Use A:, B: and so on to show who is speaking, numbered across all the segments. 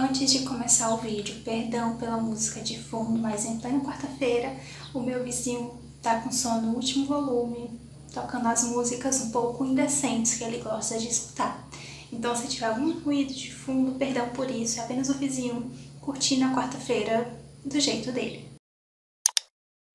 A: Antes de começar o vídeo, perdão pela música de fundo, mas em plena quarta-feira o meu vizinho tá com som no último volume, tocando as músicas um pouco indecentes que ele gosta de escutar. Então se tiver algum ruído de fundo, perdão por isso, é apenas o vizinho curtindo a quarta-feira do jeito dele.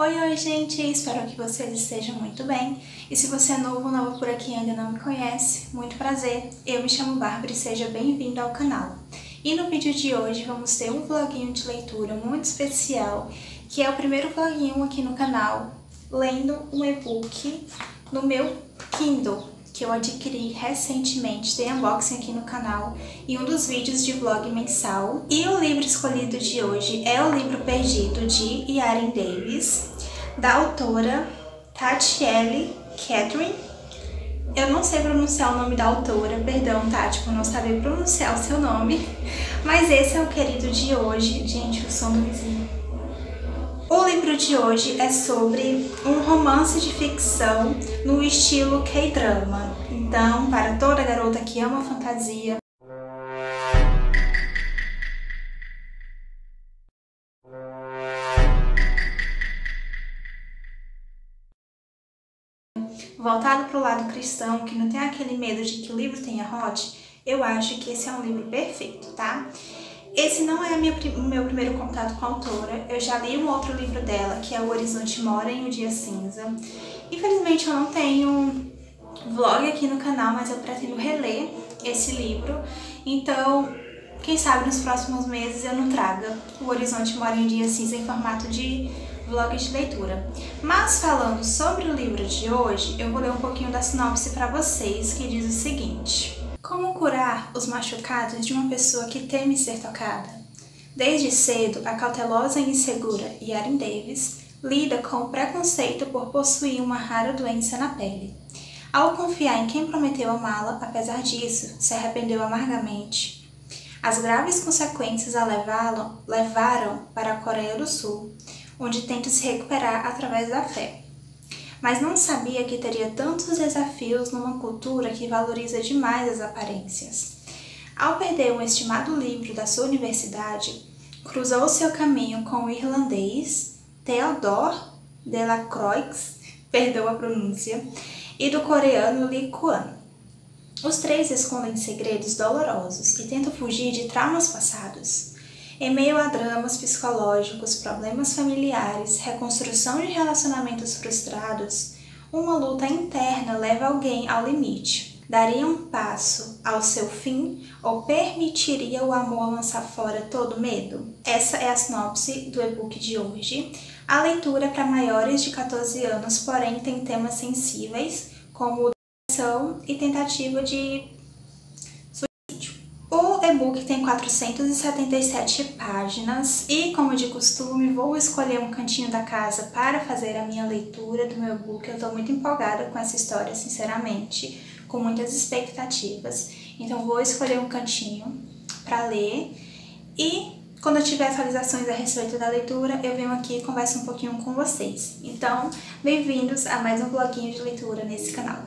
A: Oi, gente! Espero que vocês estejam muito bem. E se você é novo ou nova por aqui e ainda não me conhece, muito prazer. Eu me chamo Bárbara e seja bem-vindo ao canal. E no vídeo de hoje vamos ter um vloguinho de leitura muito especial, que é o primeiro vloguinho aqui no canal, lendo um e-book no meu Kindle, que eu adquiri recentemente, tem unboxing aqui no canal e um dos vídeos de vlog mensal. E o livro escolhido de hoje é o livro Perdido, de Yaren Davis, da autora Tatiele Catherine. Eu não sei pronunciar o nome da autora, perdão, Tati, por não saber pronunciar o seu nome, mas esse é o querido de hoje. Gente, o som do vizinho. O livro de hoje é sobre um romance de ficção no estilo K-drama. Então, para toda garota que ama fantasia, voltado para o lado cristão, que não tem aquele medo de que o livro tenha hot, eu acho que esse é um livro perfeito, tá? Esse não é o meu primeiro contato com a autora, eu já li um outro livro dela, que é O Horizonte Mora em um Dia Cinza. Infelizmente eu não tenho vlog aqui no canal, mas eu pretendo reler esse livro, então quem sabe nos próximos meses eu não traga O Horizonte Mora em um Dia Cinza em formato de vlog de leitura. Mas falando sobre o livro de hoje, eu vou ler um pouquinho da sinopse para vocês, que diz o seguinte: como curar os machucados de uma pessoa que teme ser tocada? Desde cedo, a cautelosa e insegura Yaren Davis lida com o preconceito por possuir uma rara doença na pele. Ao confiar em quem prometeu amá-la, apesar disso, se arrependeu amargamente. As graves consequências a levaram para a Coreia do Sul, onde tenta se recuperar através da fé. Mas não sabia que teria tantos desafios numa cultura que valoriza demais as aparências. Ao perder um estimado livro da sua universidade, cruzou seu caminho com o irlandês Theodore Delacroix, perdão a pronúncia, e do coreano Lee Kwan. Os três escondem segredos dolorosos e tentam fugir de traumas passados. Em meio a dramas psicológicos, problemas familiares, reconstrução de relacionamentos frustrados, uma luta interna leva alguém ao limite. Daria um passo ao seu fim ou permitiria o amor lançar fora todo medo? Essa é a sinopse do e-book de hoje. A leitura é para maiores de 14 anos, porém tem temas sensíveis, como depressão e tentativa de suicídio. O e-book tem 477 páginas e, como de costume, vou escolher um cantinho da casa para fazer a minha leitura do meu e-book. Eu estou muito empolgada com essa história, sinceramente, com muitas expectativas. Então vou escolher um cantinho para ler e quando eu tiver atualizações a respeito da leitura, eu venho aqui e converso um pouquinho com vocês. Então, bem-vindos a mais um vloguinho de leitura nesse canal.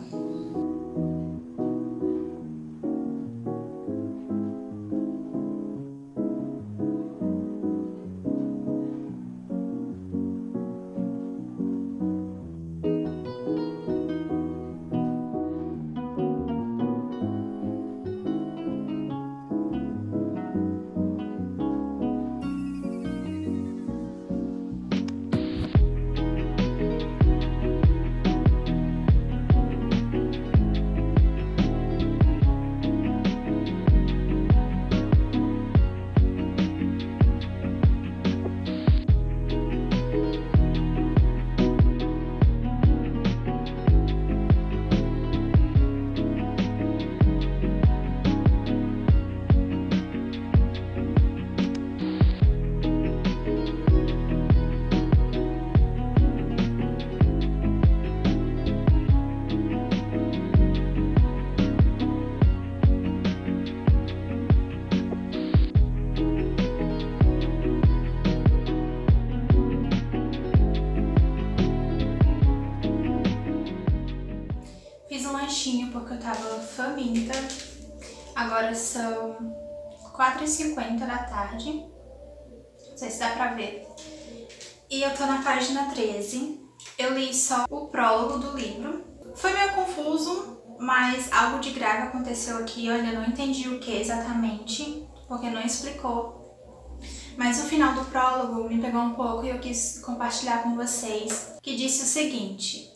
A: porque eu tava faminta. Agora são 4h50 da tarde, não sei se dá pra ver, e eu tô na página 13. Eu li só o prólogo do livro. Foi meio confuso, mas algo de grave aconteceu aqui. Eu ainda não entendi o que exatamente, porque não explicou. Mas o final do prólogo me pegou um pouco e eu quis compartilhar com vocês, que disse o seguinte: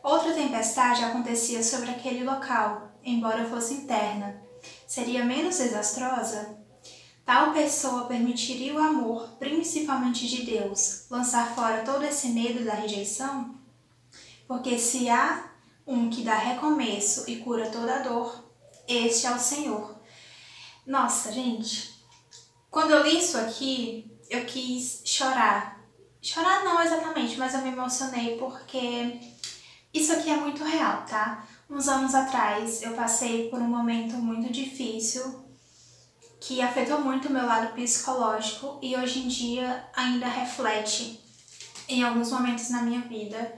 A: outra tempestade acontecia sobre aquele local, embora fosse interna. Seria menos desastrosa? Tal pessoa permitiria o amor, principalmente de Deus, lançar fora todo esse medo da rejeição? Porque se há um que dá recomeço e cura toda a dor, este é o Senhor. Nossa, gente, quando eu li isso aqui, eu quis chorar. Chorar não exatamente, mas eu me emocionei porque isso aqui é muito real, tá? Uns anos atrás eu passei por um momento muito difícil que afetou muito o meu lado psicológico e hoje em dia ainda reflete em alguns momentos na minha vida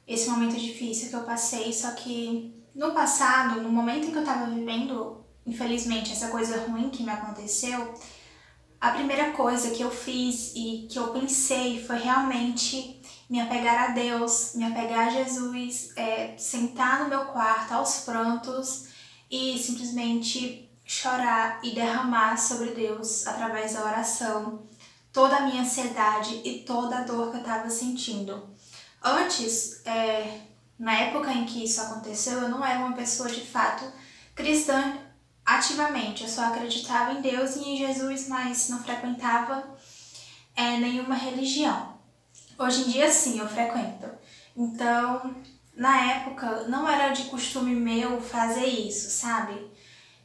A: esse momento difícil que eu passei, só que no passado, no momento em que eu tava vivendo, infelizmente, essa coisa ruim que me aconteceu, a primeira coisa que eu fiz e que eu pensei foi realmente me apegar a Deus, me apegar a Jesus, sentar no meu quarto aos prantos e simplesmente chorar e derramar sobre Deus, através da oração, toda a minha ansiedade e toda a dor que eu estava sentindo. Antes, na época em que isso aconteceu, eu não era uma pessoa de fato cristã ativamente. Eu só acreditava em Deus e em Jesus, mas não frequentava nenhuma religião. Hoje em dia, sim, eu frequento. Então, na época, não era de costume meu fazer isso, sabe?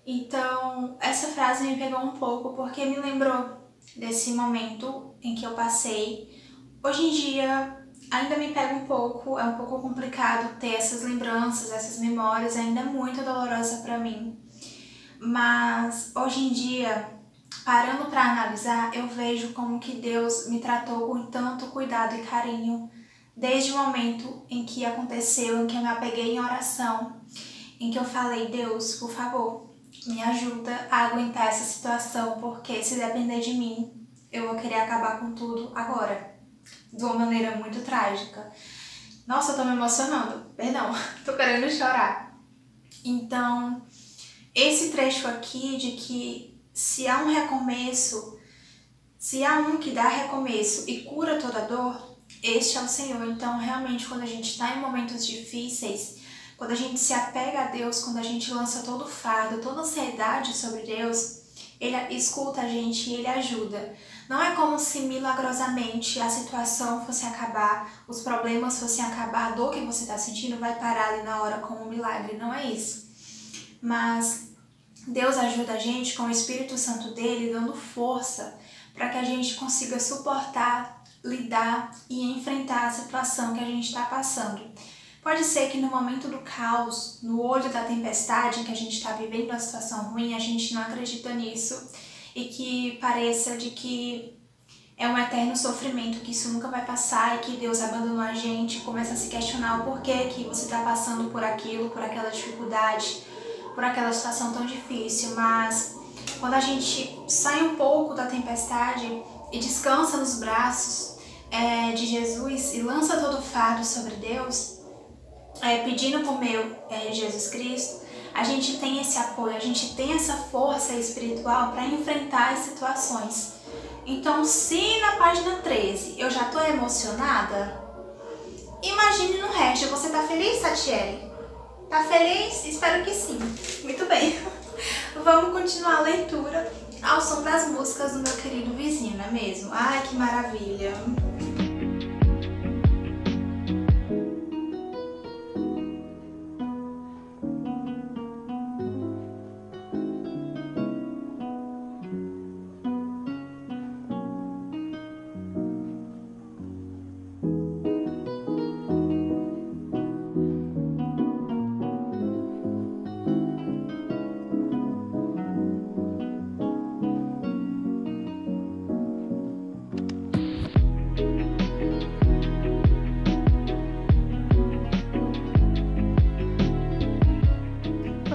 A: Então, essa frase me pegou um pouco porque me lembrou desse momento em que eu passei. Hoje em dia, ainda me pega um pouco, é um pouco complicado ter essas lembranças, essas memórias, ainda é muito dolorosa pra mim. Mas, hoje em dia, parando pra analisar, eu vejo como que Deus me tratou com tanto cuidado e carinho, desde o momento em que aconteceu, em que eu me apeguei em oração, em que eu falei: Deus, por favor, me ajuda a aguentar essa situação, porque se depender de mim, eu vou querer acabar com tudo agora, de uma maneira muito trágica. Nossa, eu tô me emocionando, perdão, tô querendo chorar. Então, esse trecho aqui de que se há um recomeço, se há um que dá recomeço e cura toda dor, este é o Senhor. Então, realmente, quando a gente está em momentos difíceis, quando a gente se apega a Deus, quando a gente lança todo o fardo, toda a ansiedade sobre Deus, Ele escuta a gente e Ele ajuda. Não é como se milagrosamente a situação fosse acabar, os problemas fossem acabar, a dor que você está sentindo vai parar ali na hora como um milagre, não é isso. Mas Deus ajuda a gente com o Espírito Santo dele, dando força para que a gente consiga suportar, lidar e enfrentar a situação que a gente está passando. Pode ser que no momento do caos, no olho da tempestade em que a gente está vivendo uma situação ruim, a gente não acredita nisso e que pareça de que é um eterno sofrimento, que isso nunca vai passar e que Deus abandonou a gente, começa a se questionar o porquê que você está passando por aquilo, por aquela dificuldade, por aquela situação tão difícil. Mas quando a gente sai um pouco da tempestade e descansa nos braços de Jesus e lança todo o fardo sobre Deus, pedindo por meio de Jesus Cristo, a gente tem esse apoio, a gente tem essa força espiritual para enfrentar as situações. Então, se na página 13 eu já tô emocionada, imagine no resto. Você tá feliz, Tatiele? Tá feliz? Espero que sim. Muito bem. Vamos continuar a leitura ao som das músicas do meu querido vizinho, não é mesmo? Ai, que maravilha!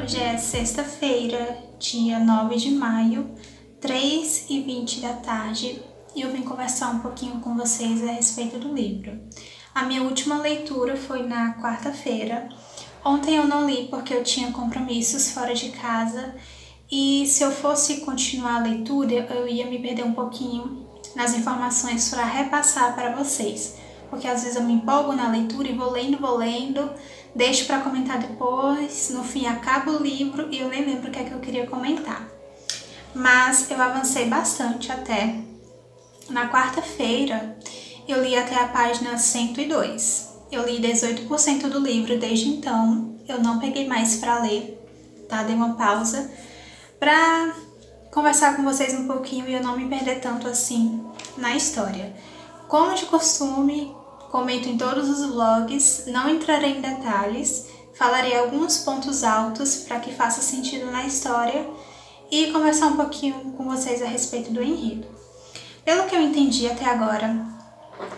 A: Hoje é sexta-feira, dia 9 de maio, 3h20 da tarde e eu vim conversar um pouquinho com vocês a respeito do livro. A minha última leitura foi na quarta-feira. Ontem eu não li porque eu tinha compromissos fora de casa e se eu fosse continuar a leitura eu ia me perder um pouquinho nas informações para repassar para vocês. Porque às vezes eu me empolgo na leitura e vou lendo, deixo para comentar depois, no fim acabo o livro e eu nem lembro o que é que eu queria comentar. Mas eu avancei bastante até. Na quarta-feira eu li até a página 102. Eu li 18% do livro desde então, eu não peguei mais para ler, tá? Dei uma pausa para conversar com vocês um pouquinho e eu não me perder tanto assim na história. Como de costume, comento em todos os vlogs, não entrarei em detalhes, falarei alguns pontos altos para que faça sentido na história e conversar um pouquinho com vocês a respeito do enredo. Pelo que eu entendi até agora,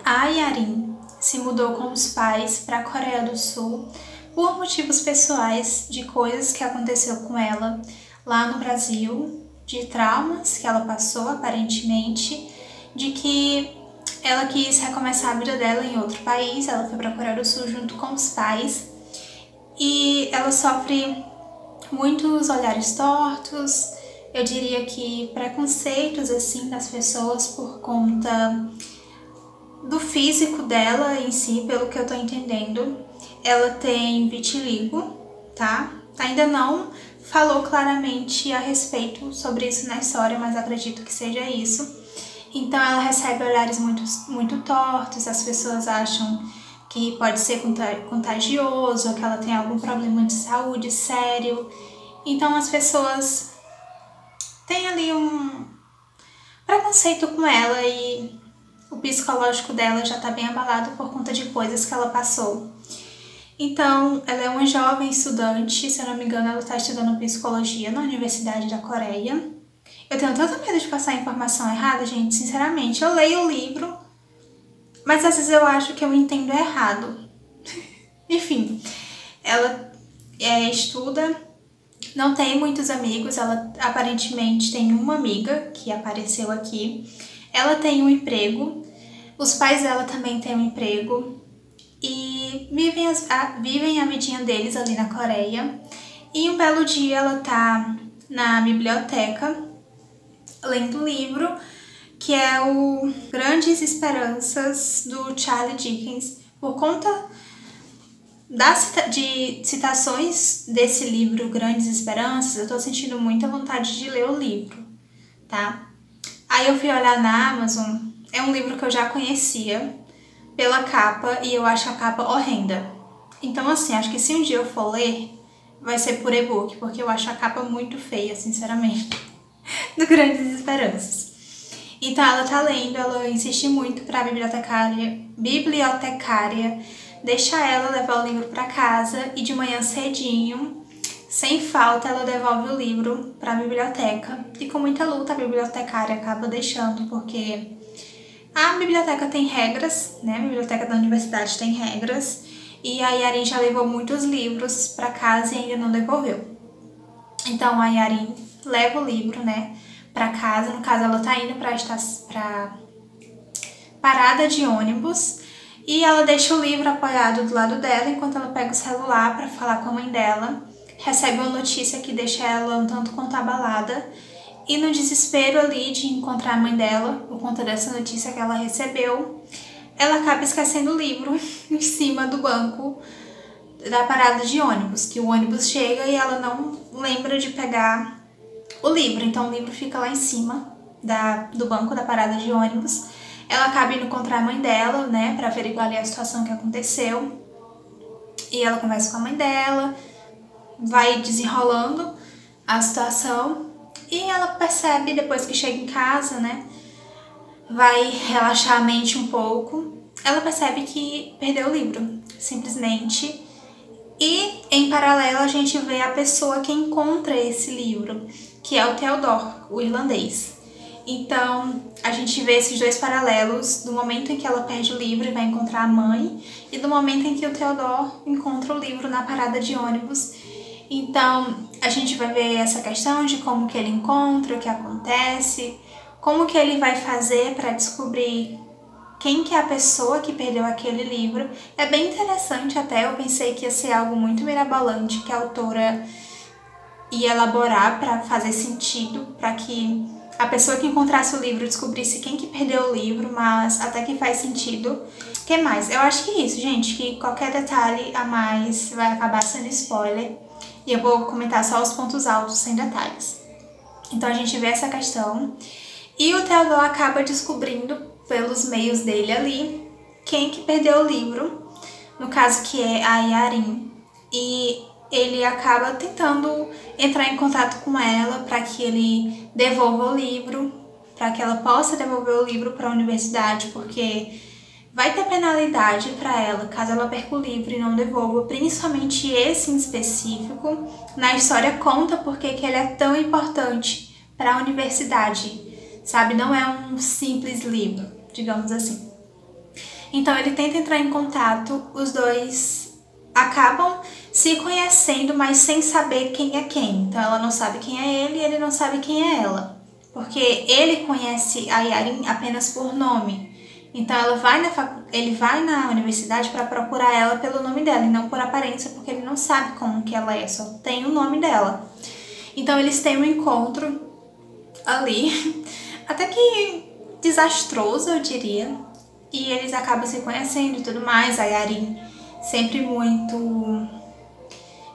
A: a Yarin se mudou com os pais para a Coreia do Sul por motivos pessoais de coisas que aconteceu com ela lá no Brasil, de traumas que ela passou aparentemente, de que ela quis recomeçar a vida dela em outro país, ela foi para a Coreia do Sul junto com os pais e ela sofre muitos olhares tortos, eu diria que preconceitos assim das pessoas por conta do físico dela em si, pelo que eu tô entendendo. Ela tem vitiligo, tá? Ainda não falou claramente a respeito sobre isso na história, mas acredito que seja isso. Então ela recebe olhares muito tortos, as pessoas acham que pode ser contagioso, que ela tem algum problema de saúde sério. Então as pessoas têm ali um preconceito com ela e o psicológico dela já tá bem abalado por conta de coisas que ela passou. Então, ela é uma jovem estudante, se eu não me engano, ela está estudando psicologia na Universidade da Coreia. Eu tenho tanto medo de passar a informação errada, gente, sinceramente. Eu leio o livro, mas às vezes eu acho que eu entendo errado. Enfim, ela estuda, não tem muitos amigos, ela aparentemente tem uma amiga que apareceu aqui. Ela tem um emprego, os pais dela também têm um emprego e vivem a vidinha deles ali na Coreia. E um belo dia ela tá na biblioteca lendo um livro que é o Grandes Esperanças do Charles Dickens. Por conta de citações desse livro Grandes Esperanças, eu tô sentindo muita vontade de ler o livro, tá? Aí eu fui olhar na Amazon, é um livro que eu já conhecia pela capa e eu acho a capa horrenda. Então assim, acho que se um dia eu for ler, vai ser por e-book, porque eu acho a capa muito feia, sinceramente, do Grandes Esperanças. Então ela tá lendo, ela insiste muito pra bibliotecária deixar ela levar o livro pra casa e de manhã cedinho, sem falta, ela devolve o livro para a biblioteca e com muita luta a bibliotecária acaba deixando, porque a biblioteca tem regras, né? A biblioteca da universidade tem regras e a Yarin já levou muitos livros para casa e ainda não devolveu. Então a Yarin leva o livro, né, para casa, no caso ela tá indo para parada de ônibus e ela deixa o livro apoiado do lado dela enquanto ela pega o celular para falar com a mãe dela. Recebe uma notícia que deixa ela um tanto quanto abalada e no desespero ali de encontrar a mãe dela, por conta dessa notícia que ela recebeu, ela acaba esquecendo o livro em cima do banco da parada de ônibus, que o ônibus chega e ela não lembra de pegar o livro, então o livro fica lá em cima do banco da parada de ônibus. Ela acaba indo encontrar a mãe dela, né, pra averiguar ali a situação que aconteceu e ela conversa com a mãe dela, vai desenrolando a situação e ela percebe depois que chega em casa, né, vai relaxar a mente um pouco, ela percebe que perdeu o livro, simplesmente. E em paralelo a gente vê a pessoa que encontra esse livro, que é o Theodore, o irlandês. Então a gente vê esses dois paralelos do momento em que ela perde o livro e vai encontrar a mãe e do momento em que o Theodore encontra o livro na parada de ônibus. Então a gente vai ver essa questão de como que ele encontra, o que acontece, como que ele vai fazer para descobrir quem que é a pessoa que perdeu aquele livro. É bem interessante até, eu pensei que ia ser algo muito mirabolante que a autora ia elaborar para fazer sentido, para que a pessoa que encontrasse o livro descobrisse quem que perdeu o livro, mas até que faz sentido. O que mais? Eu acho que é isso, gente, que qualquer detalhe a mais vai acabar sendo spoiler. E eu vou comentar só os pontos altos, sem detalhes. Então a gente vê essa questão. E o Theodore acaba descobrindo, pelos meios dele ali, quem que perdeu o livro. No caso que é a Yarin. E ele acaba tentando entrar em contato com ela para que ele devolva o livro. Para que ela possa devolver o livro para a universidade, porque vai ter penalidade para ela caso ela perca o livro e não devolva, principalmente esse em específico. Na história conta porque que ele é tão importante para a universidade, sabe? Não é um simples livro, digamos assim. Então ele tenta entrar em contato, os dois acabam se conhecendo, mas sem saber quem é quem. Então ela não sabe quem é ele e ele não sabe quem é ela, porque ele conhece a Yarin apenas por nome. Então ele vai na universidade para procurar ela pelo nome dela e não por aparência, porque ele não sabe como que ela é, só tem o nome dela. Então eles têm um encontro ali, até que desastroso, eu diria, e eles acabam se conhecendo e tudo mais. A Yarin sempre muito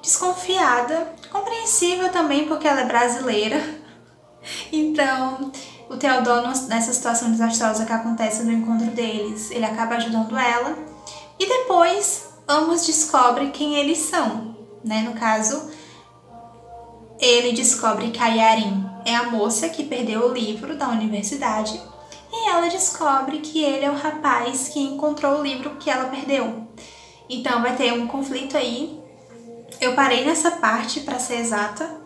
A: desconfiada, compreensível também porque ela é brasileira. Então o Theodore, nessa situação desastrosa que acontece no encontro deles, ele acaba ajudando ela. E depois, ambos descobrem quem eles são, né? No caso, ele descobre que a Yarin é a moça que perdeu o livro da universidade. E ela descobre que ele é o rapaz que encontrou o livro que ela perdeu. Então vai ter um conflito aí. Eu parei nessa parte, para ser exata.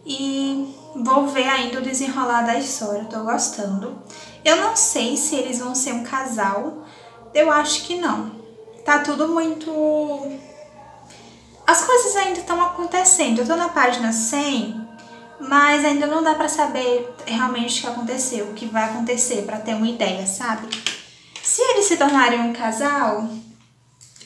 A: E vou ver ainda o desenrolar da história, tô gostando. Eu não sei se eles vão ser um casal, eu acho que não. Tá tudo muito... As coisas ainda estão acontecendo, eu tô na página 100, mas ainda não dá pra saber realmente o que aconteceu, o que vai acontecer, pra ter uma ideia, sabe? Se eles se tornarem um casal,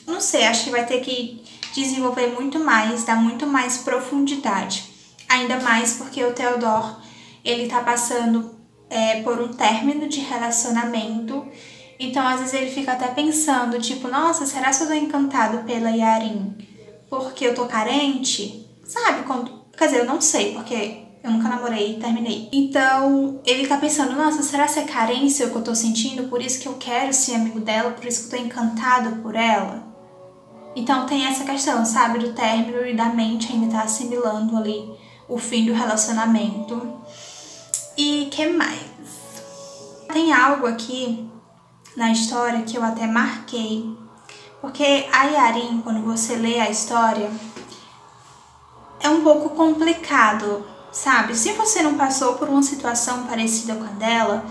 A: não sei, acho que vai ter que desenvolver muito mais, dar muito mais profundidade. Ainda mais porque o Theodore, ele tá passando por um término de relacionamento. Então, às vezes, ele fica até pensando, tipo, nossa, será que eu tô encantado pela Yarin porque eu tô carente? Sabe? Quer dizer, eu não sei, porque eu nunca namorei e terminei. Então, ele tá pensando, nossa, será que é carência o que eu tô sentindo? Por isso que eu quero ser amigo dela, por isso que eu tô encantado por ela? Então, tem essa questão, sabe? Do término e da mente ainda tá assimilando ali o fim do relacionamento. E que mais? Tem algo aqui na história que eu até marquei, porque a Yarin, quando você lê a história, é um pouco complicado, sabe? Se você não passou por uma situação parecida com a dela,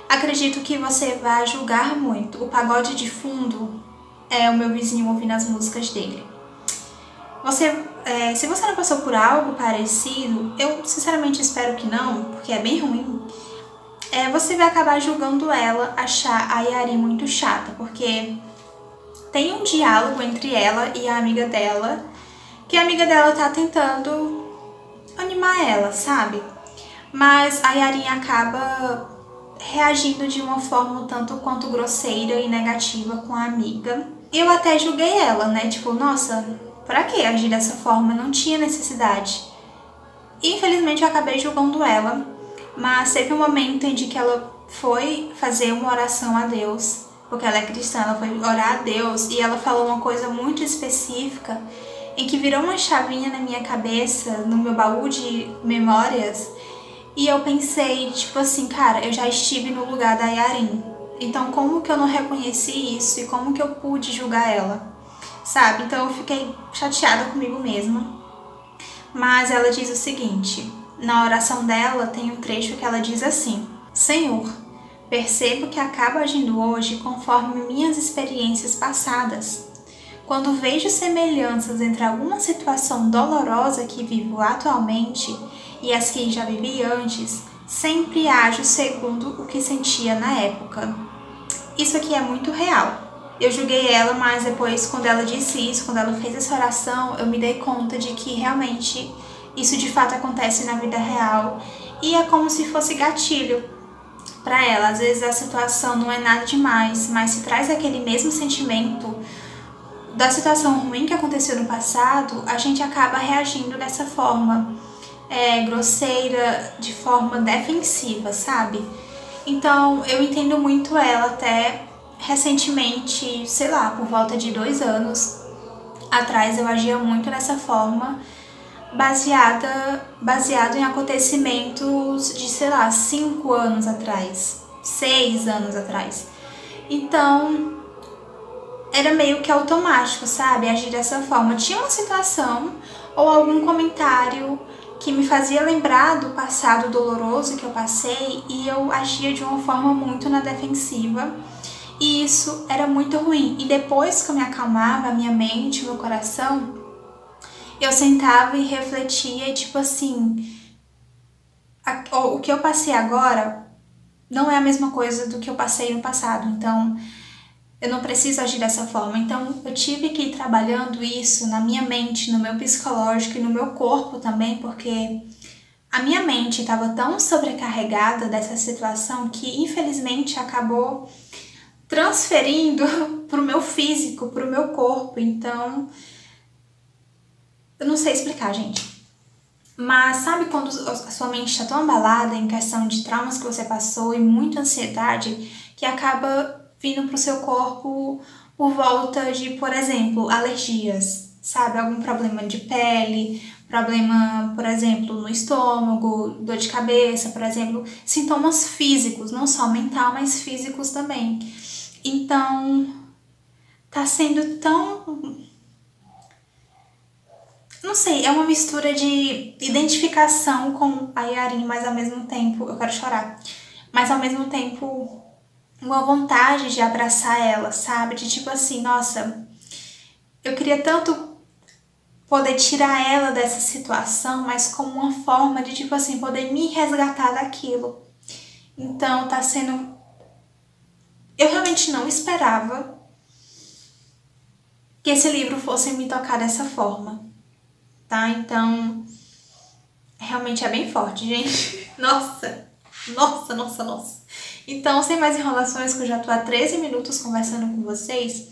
A: acredito que você vai julgar muito. O pagode de fundo é o meu vizinho ouvindo as músicas dele. Se você não passou por algo parecido, eu sinceramente espero que não, porque é bem ruim, você vai acabar julgando ela, achar a Yarin muito chata, porque tem um diálogo entre ela e a amiga dela, que a amiga dela tá tentando animar ela, sabe? Mas a Yarin acaba reagindo de uma forma um tanto quanto grosseira e negativa com a amiga. Eu até julguei ela, né? Tipo, nossa, pra que agir dessa forma? Não tinha necessidade. Infelizmente eu acabei julgando ela, mas teve um momento em que ela foi fazer uma oração a Deus, porque ela é cristã, ela foi orar a Deus e ela falou uma coisa muito específica em que virou uma chavinha na minha cabeça, no meu baú de memórias, e eu pensei, tipo assim, cara, eu já estive no lugar da Yarin, então como que eu não reconheci isso e como que eu pude julgar ela, sabe? Então eu fiquei chateada comigo mesma. Mas ela diz o seguinte, na oração dela tem um trecho que ela diz assim: Senhor, percebo que acabo agindo hoje conforme minhas experiências passadas. quando vejo semelhanças entre alguma situação dolorosa que vivo atualmente e as que já vivi antes, sempre ajo segundo o que sentia na época. Isso aqui é muito real. Eu julguei ela, mas depois, quando ela disse isso, quando ela fez essa oração, eu me dei conta de que realmente isso de fato acontece na vida real e é como se fosse gatilho para ela. Às vezes a situação não é nada demais, mas se traz aquele mesmo sentimento da situação ruim que aconteceu no passado, a gente acaba reagindo dessa forma grosseira, de forma defensiva, sabe? Então eu entendo muito ela. Até recentemente, sei lá, por volta de 2 anos atrás, eu agia muito dessa forma, baseado em acontecimentos de, sei lá, 5 anos atrás, 6 anos atrás. Então era meio que automático, sabe? Agir dessa forma. Tinha uma situação ou algum comentário que me fazia lembrar do passado doloroso que eu passei e eu agia de uma forma muito na defensiva. E isso era muito ruim. E depois que eu me acalmava, a minha mente, o meu coração, eu sentava e refletia, tipo assim, o que eu passei agora não é a mesma coisa do que eu passei no passado. Então eu não preciso agir dessa forma. Então eu tive que ir trabalhando isso na minha mente, no meu psicológico e no meu corpo também, porque a minha mente estava tão sobrecarregada dessa situação que infelizmente acabou transferindo para o meu físico, para o meu corpo. Então eu não sei explicar, gente. Mas sabe quando a sua mente está tão abalada em questão de traumas que você passou e muita ansiedade, que acaba vindo pro seu corpo por volta de, por exemplo, alergias, sabe? Algum problema de pele, problema, por exemplo, no estômago, dor de cabeça, por exemplo, sintomas físicos, não só mental, mas físicos também. Então, tá sendo tão... não sei, é uma mistura de identificação com a Yarin, mas ao mesmo tempo, eu quero chorar, mas ao mesmo tempo uma vontade de abraçar ela, sabe? De tipo assim, nossa, eu queria tanto poder tirar ela dessa situação, mas como uma forma de tipo assim, poder me resgatar daquilo. Então tá sendo... eu realmente não esperava que esse livro fosse me tocar dessa forma, tá? Então realmente é bem forte, gente. Nossa. Então, sem mais enrolações, que eu já tô há 13 minutos conversando com vocês,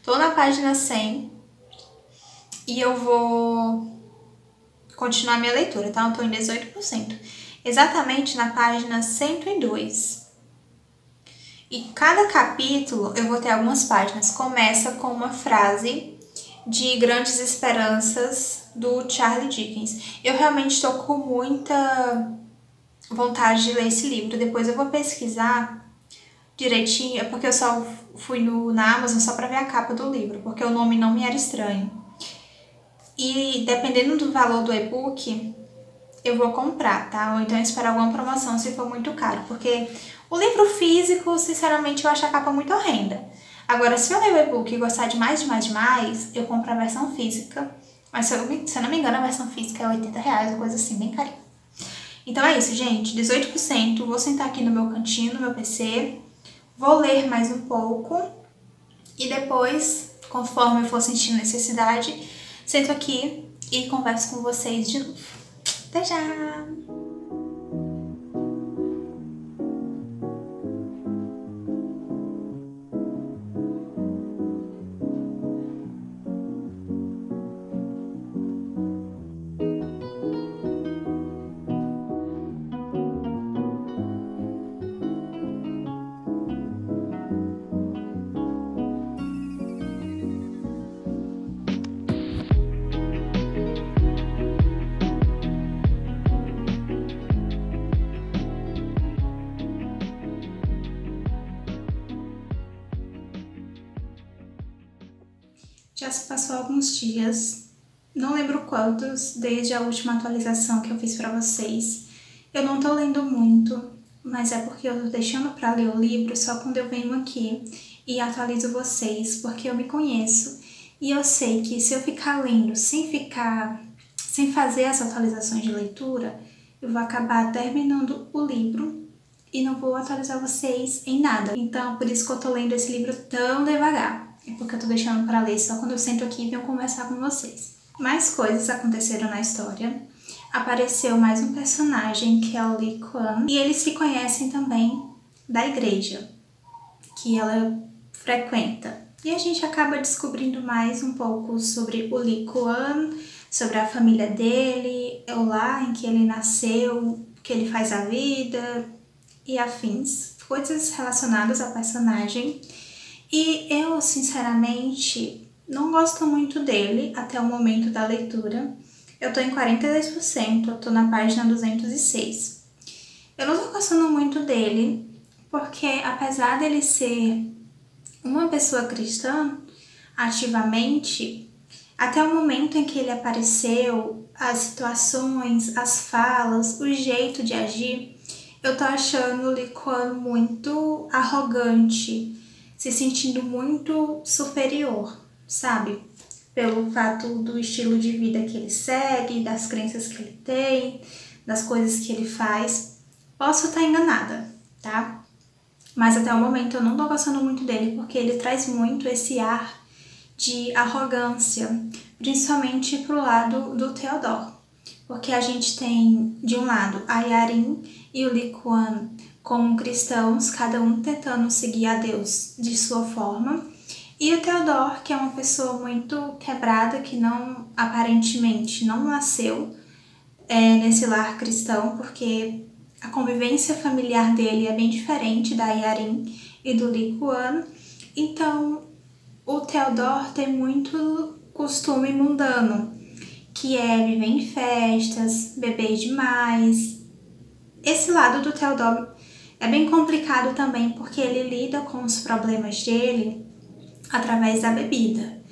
A: tô na página 100 e eu vou continuar minha leitura, tá? Eu tô em 18%. Exatamente na página 102. E cada capítulo eu vou ter algumas páginas. Começa com uma frase de Grandes Esperanças do Charles Dickens. Eu realmente tô com muita vontade de ler esse livro. Depois eu vou pesquisar direitinho, porque eu só fui na Amazon só pra ver a capa do livro, porque o nome não me era estranho. E dependendo do valor do e-book, eu vou comprar, tá? Ou então esperar alguma promoção se for muito caro, porque o livro físico, sinceramente, eu acho a capa muito horrenda. Agora, se eu ler o e-book e gostar demais, eu compro a versão física. Mas se eu não me engano, a versão física é R$80, uma coisa assim, bem carinha. Então é isso, gente, 18%, vou sentar aqui no meu cantinho, no meu PC, vou ler mais um pouco e depois, conforme eu for sentindo necessidade, sento aqui e converso com vocês de novo. Até já! Já se passou alguns dias, não lembro quantos, desde a última atualização que eu fiz pra vocês. Eu não tô lendo muito, mas é porque eu tô deixando pra ler o livro só quando eu venho aqui e atualizo vocês, porque eu me conheço E eu sei que se eu ficar lendo sem fazer as atualizações de leitura, eu vou acabar terminando o livro e não vou atualizar vocês em nada. Então, por isso que eu tô lendo esse livro tão devagar. É porque eu tô deixando para ler só quando eu sento aqui e venho conversar com vocês. Mais coisas aconteceram na história. Apareceu mais um personagem, que é o Lee Kuan, e eles se conhecem também da igreja que ela frequenta. E a gente acaba descobrindo mais um pouco sobre o Lee Kuan, sobre a família dele, o lar em que ele nasceu, o que ele faz a vida e afins, coisas relacionadas ao personagem. E eu, sinceramente, não gosto muito dele até o momento da leitura. Eu tô em 42%, eu tô na página 206. Eu não tô gostando muito dele, porque apesar dele ser uma pessoa cristã, ativamente, até o momento em que ele apareceu, as situações, as falas, o jeito de agir, eu tô achando o Lee Kuan muito arrogante, se sentindo muito superior, sabe? Pelo fato do estilo de vida que ele segue, das crenças que ele tem, das coisas que ele faz. Posso estar enganada, tá? Mas até o momento eu não tô gostando muito dele, porque ele traz muito esse ar de arrogância, principalmente pro lado do Theodore. Porque a gente tem, de um lado, a Yarin e o Lee Kuan como cristãos, cada um tentando seguir a Deus de sua forma, e o Theodore, que é uma pessoa muito quebrada, que não, aparentemente, não nasceu nesse lar cristão, porque a convivência familiar dele é bem diferente da Yarin e do Lee Kuan. Então, o Theodore tem muito costume mundano, que é viver em festas, beber demais. Esse lado do Theodore é bem complicado também, porque ele lida com os problemas dele através da bebida.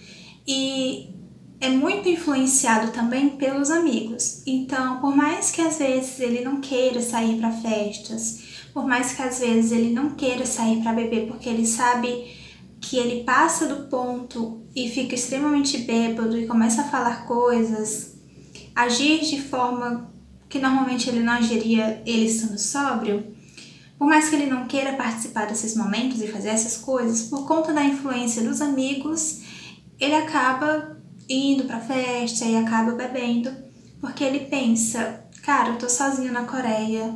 A: E é muito influenciado também pelos amigos. Então, por mais que às vezes ele não queira sair para festas, por mais que às vezes ele não queira sair para beber, porque ele sabe que ele passa do ponto e fica extremamente bêbado e começa a falar coisas, agir de forma que normalmente ele não agiria ele estando sóbrio, por mais que ele não queira participar desses momentos e fazer essas coisas, por conta da influência dos amigos, ele acaba indo pra festa e acaba bebendo, porque ele pensa, cara, eu tô sozinho na Coreia,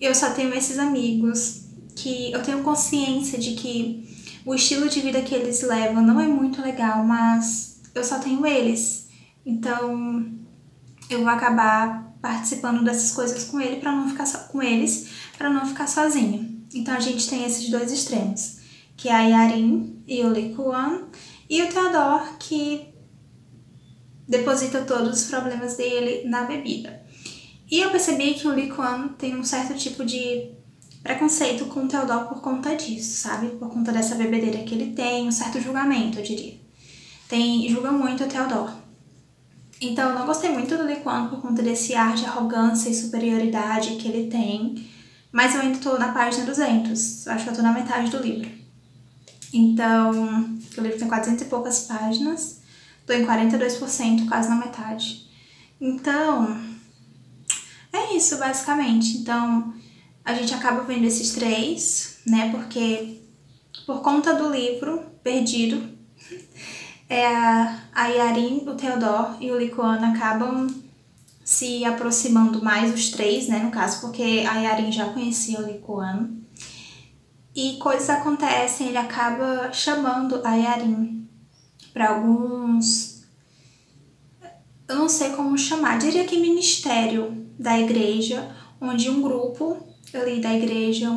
A: eu só tenho esses amigos, que eu tenho consciência de que o estilo de vida que eles levam não é muito legal, mas eu só tenho eles, então eu vou acabar participando dessas coisas com ele para não ficar com eles, para não ficar sozinho. Então a gente tem esses dois extremos, que é a Yarin e o Lee Kuan, e o Theodore, que deposita todos os problemas dele na bebida. E eu percebi que o Lee Kuan tem um certo tipo de preconceito com o Theodore por conta disso, sabe? Por conta dessa bebedeira que ele tem, um certo julgamento, eu diria. Julga muito o Theodore. Então eu não gostei muito do Lee Kuan por conta desse ar de arrogância e superioridade que ele tem, mas eu ainda tô na página 200, acho que eu tô na metade do livro. Então, o livro tem 400 e poucas páginas, tô em 42%, quase na metade. Então, é isso basicamente. Então, a gente acaba vendo esses três, né, porque por conta do livro perdido, a Yarin, o Theodore e o Lee Kuan acabam se aproximando mais, os três, né, no caso, porque a Yarin já conhecia o Lee Kuan. E coisas acontecem, ele acaba chamando a Yarin para alguns, eu não sei como chamar, diria que ministério da igreja, onde um grupo ali da igreja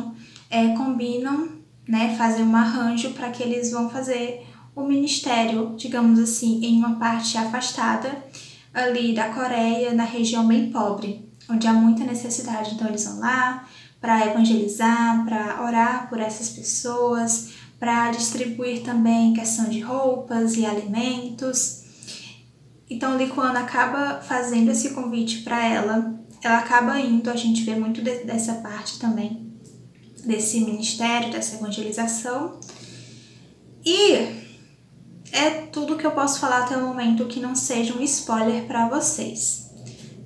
A: combinam, né, fazer um arranjo para que eles vão fazer o ministério, digamos assim, em uma parte afastada ali da Coreia, na região bem pobre, onde há muita necessidade. Então eles vão lá para evangelizar, para orar por essas pessoas, para distribuir também questão de roupas e alimentos. Então Lee Kuan acaba fazendo esse convite para ela acaba indo, a gente vê muito dessa parte também, desse ministério, dessa evangelização. E é tudo que eu posso falar até o momento que não seja um spoiler pra vocês.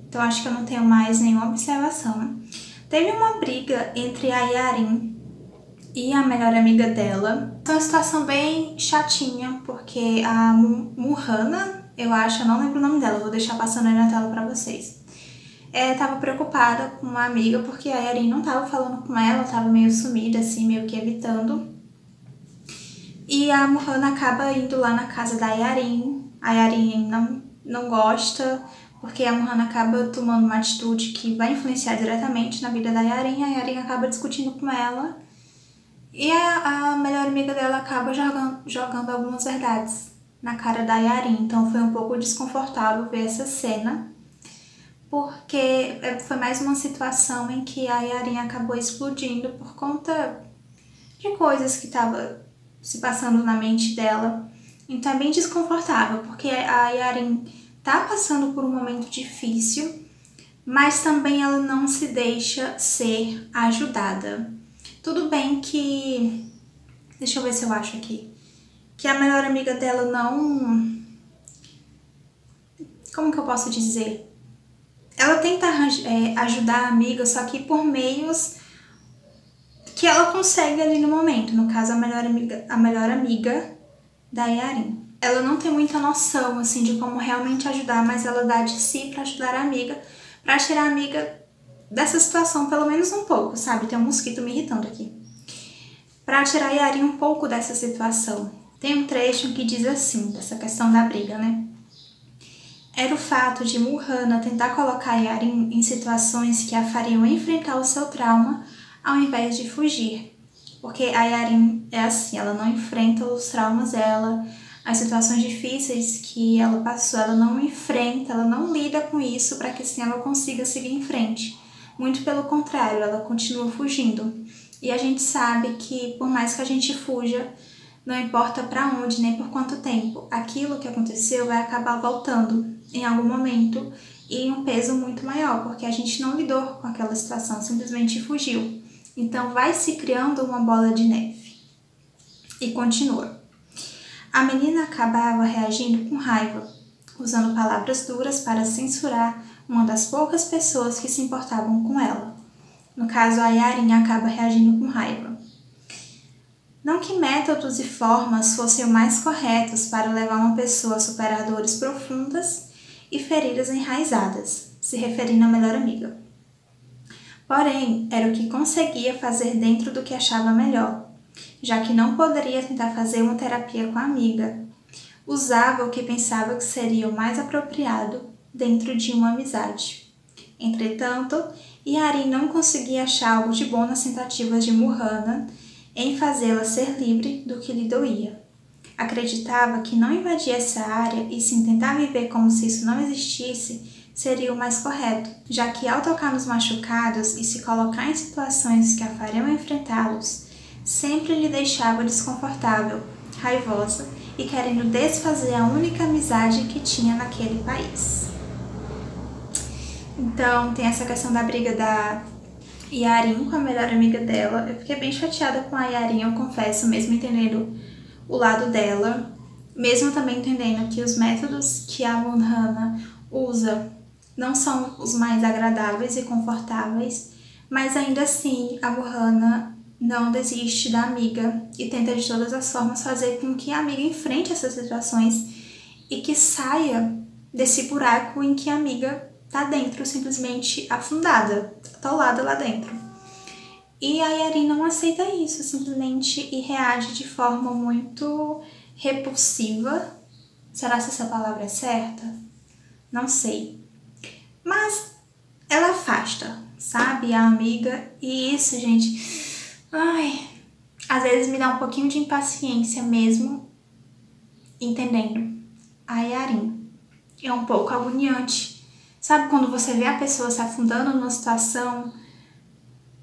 A: Então acho que eu não tenho mais nenhuma observação, né? Teve uma briga entre a Yarin e a melhor amiga dela. Então, uma situação bem chatinha, porque a Muhana, eu acho, eu não lembro o nome dela, vou deixar passando aí na tela pra vocês. Tava preocupada com uma amiga, porque a Yarin não tava falando com ela, tava meio sumida, assim, meio que evitando. E a Muhana acaba indo lá na casa da Yarin. A Yarin não gosta, porque a Muhana acaba tomando uma atitude que vai influenciar diretamente na vida da Yarin. A Yarin acaba discutindo com ela. E a melhor amiga dela acaba jogando algumas verdades na cara da Yarin. Então foi um pouco desconfortável ver essa cena, porque foi mais uma situação em que a Yarin acabou explodindo por conta de coisas que estavam se passando na mente dela. Então é bem desconfortável, porque a Yarin tá passando por um momento difícil, mas também ela não se deixa ser ajudada. Tudo bem que... Deixa eu ver se eu acho aqui. Que a melhor amiga dela não... Como que eu posso dizer? Ela tenta ajudar a amiga, só que por meios que ela consegue ali no momento. No caso, a melhor amiga da Yarin. Ela não tem muita noção, assim, de como realmente ajudar, mas ela dá de si pra ajudar a amiga, pra tirar a amiga dessa situação, pelo menos um pouco, sabe? Tem um mosquito me irritando aqui. Pra tirar a Yarin um pouco dessa situação. Tem um trecho que diz assim, dessa questão da briga, né? Era o fato de Muhana tentar colocar a Yarin em situações que a fariam enfrentar o seu trauma ao invés de fugir. Porque a Yarin é assim, ela não enfrenta os traumas dela, as situações difíceis que ela passou, ela não enfrenta, ela não lida com isso para que assim ela consiga seguir em frente. Muito pelo contrário, ela continua fugindo. E a gente sabe que por mais que a gente fuja, não importa para onde nem por quanto tempo, aquilo que aconteceu vai acabar voltando em algum momento e em um peso muito maior, porque a gente não lidou com aquela situação, simplesmente fugiu. Então vai se criando uma bola de neve. E continua. A menina acabava reagindo com raiva, usando palavras duras para censurar uma das poucas pessoas que se importavam com ela. No caso, a Yarin acaba reagindo com raiva. Não que métodos e formas fossem os mais corretos para levar uma pessoa a superar dores profundas e feridas enraizadas, se referindo à melhor amiga. Porém, era o que conseguia fazer dentro do que achava melhor, já que não poderia tentar fazer uma terapia com a amiga. Usava o que pensava que seria o mais apropriado dentro de uma amizade. Entretanto, Yarin não conseguia achar algo de bom nas tentativas de Muhana em fazê-la ser livre do que lhe doía. Acreditava que não invadir essa área e sim tentar viver como se isso não existisse seria o mais correto, já que ao tocar nos machucados e se colocar em situações que a fariam enfrentá-los, sempre lhe deixava desconfortável, raivosa e querendo desfazer a única amizade que tinha naquele país. Então tem essa questão da briga da Yarin com a melhor amiga dela. Eu fiquei bem chateada com a Yarin, eu confesso, mesmo entendendo o lado dela, mesmo também entendendo que os métodos que a Muhana usa não são os mais agradáveis e confortáveis, mas ainda assim a Muhana não desiste da amiga e tenta de todas as formas fazer com que a amiga enfrente essas situações e que saia desse buraco em que a amiga tá dentro, simplesmente afundada, atolada lá dentro. E a Yarin não aceita isso, simplesmente, e reage de forma muito repulsiva. Será que essa palavra é certa? Não sei. Mas ela afasta, sabe, a amiga. E isso, gente, às vezes me dá um pouquinho de impaciência mesmo, entendendo a Yarin. É um pouco agoniante. Sabe quando você vê a pessoa se afundando numa situação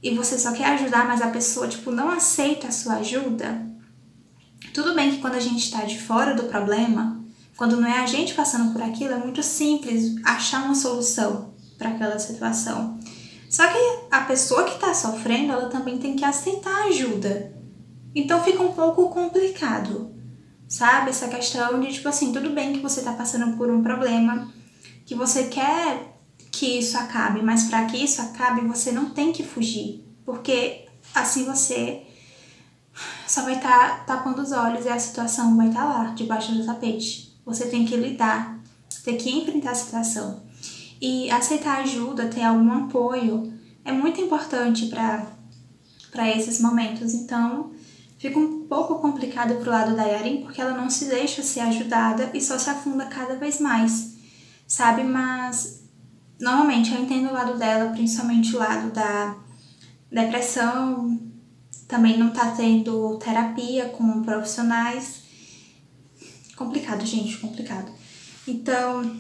A: e você só quer ajudar, mas a pessoa, não aceita a sua ajuda? Tudo bem que quando a gente está de fora do problema, quando não é a gente passando por aquilo, é muito simples achar uma solução para aquela situação. Só que a pessoa que está sofrendo, ela também tem que aceitar a ajuda. Então fica um pouco complicado. sabe? Essa questão de, tipo assim, tudo bem que você tá passando por um problema, que você quer que isso acabe, mas para que isso acabe, você não tem que fugir, porque assim você só vai estar tapando os olhos e a situação vai estar lá, debaixo do tapete. Você tem que lidar, tem que enfrentar a situação. E aceitar ajuda, ter algum apoio, é muito importante para esses momentos. Então, fica um pouco complicado pro lado da Yarin, porque ela não se deixa ser ajudada e só se afunda cada vez mais, sabe? Mas, normalmente, eu entendo o lado dela, principalmente o lado da depressão, também não tá tendo terapia com profissionais. Complicado, gente, complicado. Então,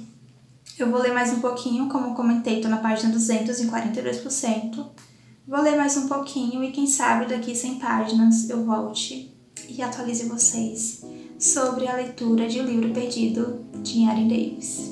A: eu vou ler mais um pouquinho, como eu comentei, tô na página 200 em 42%. Vou ler mais um pouquinho e quem sabe daqui 100 páginas eu volte e atualize vocês sobre a leitura de O Livro Perdido de Yarin Davis.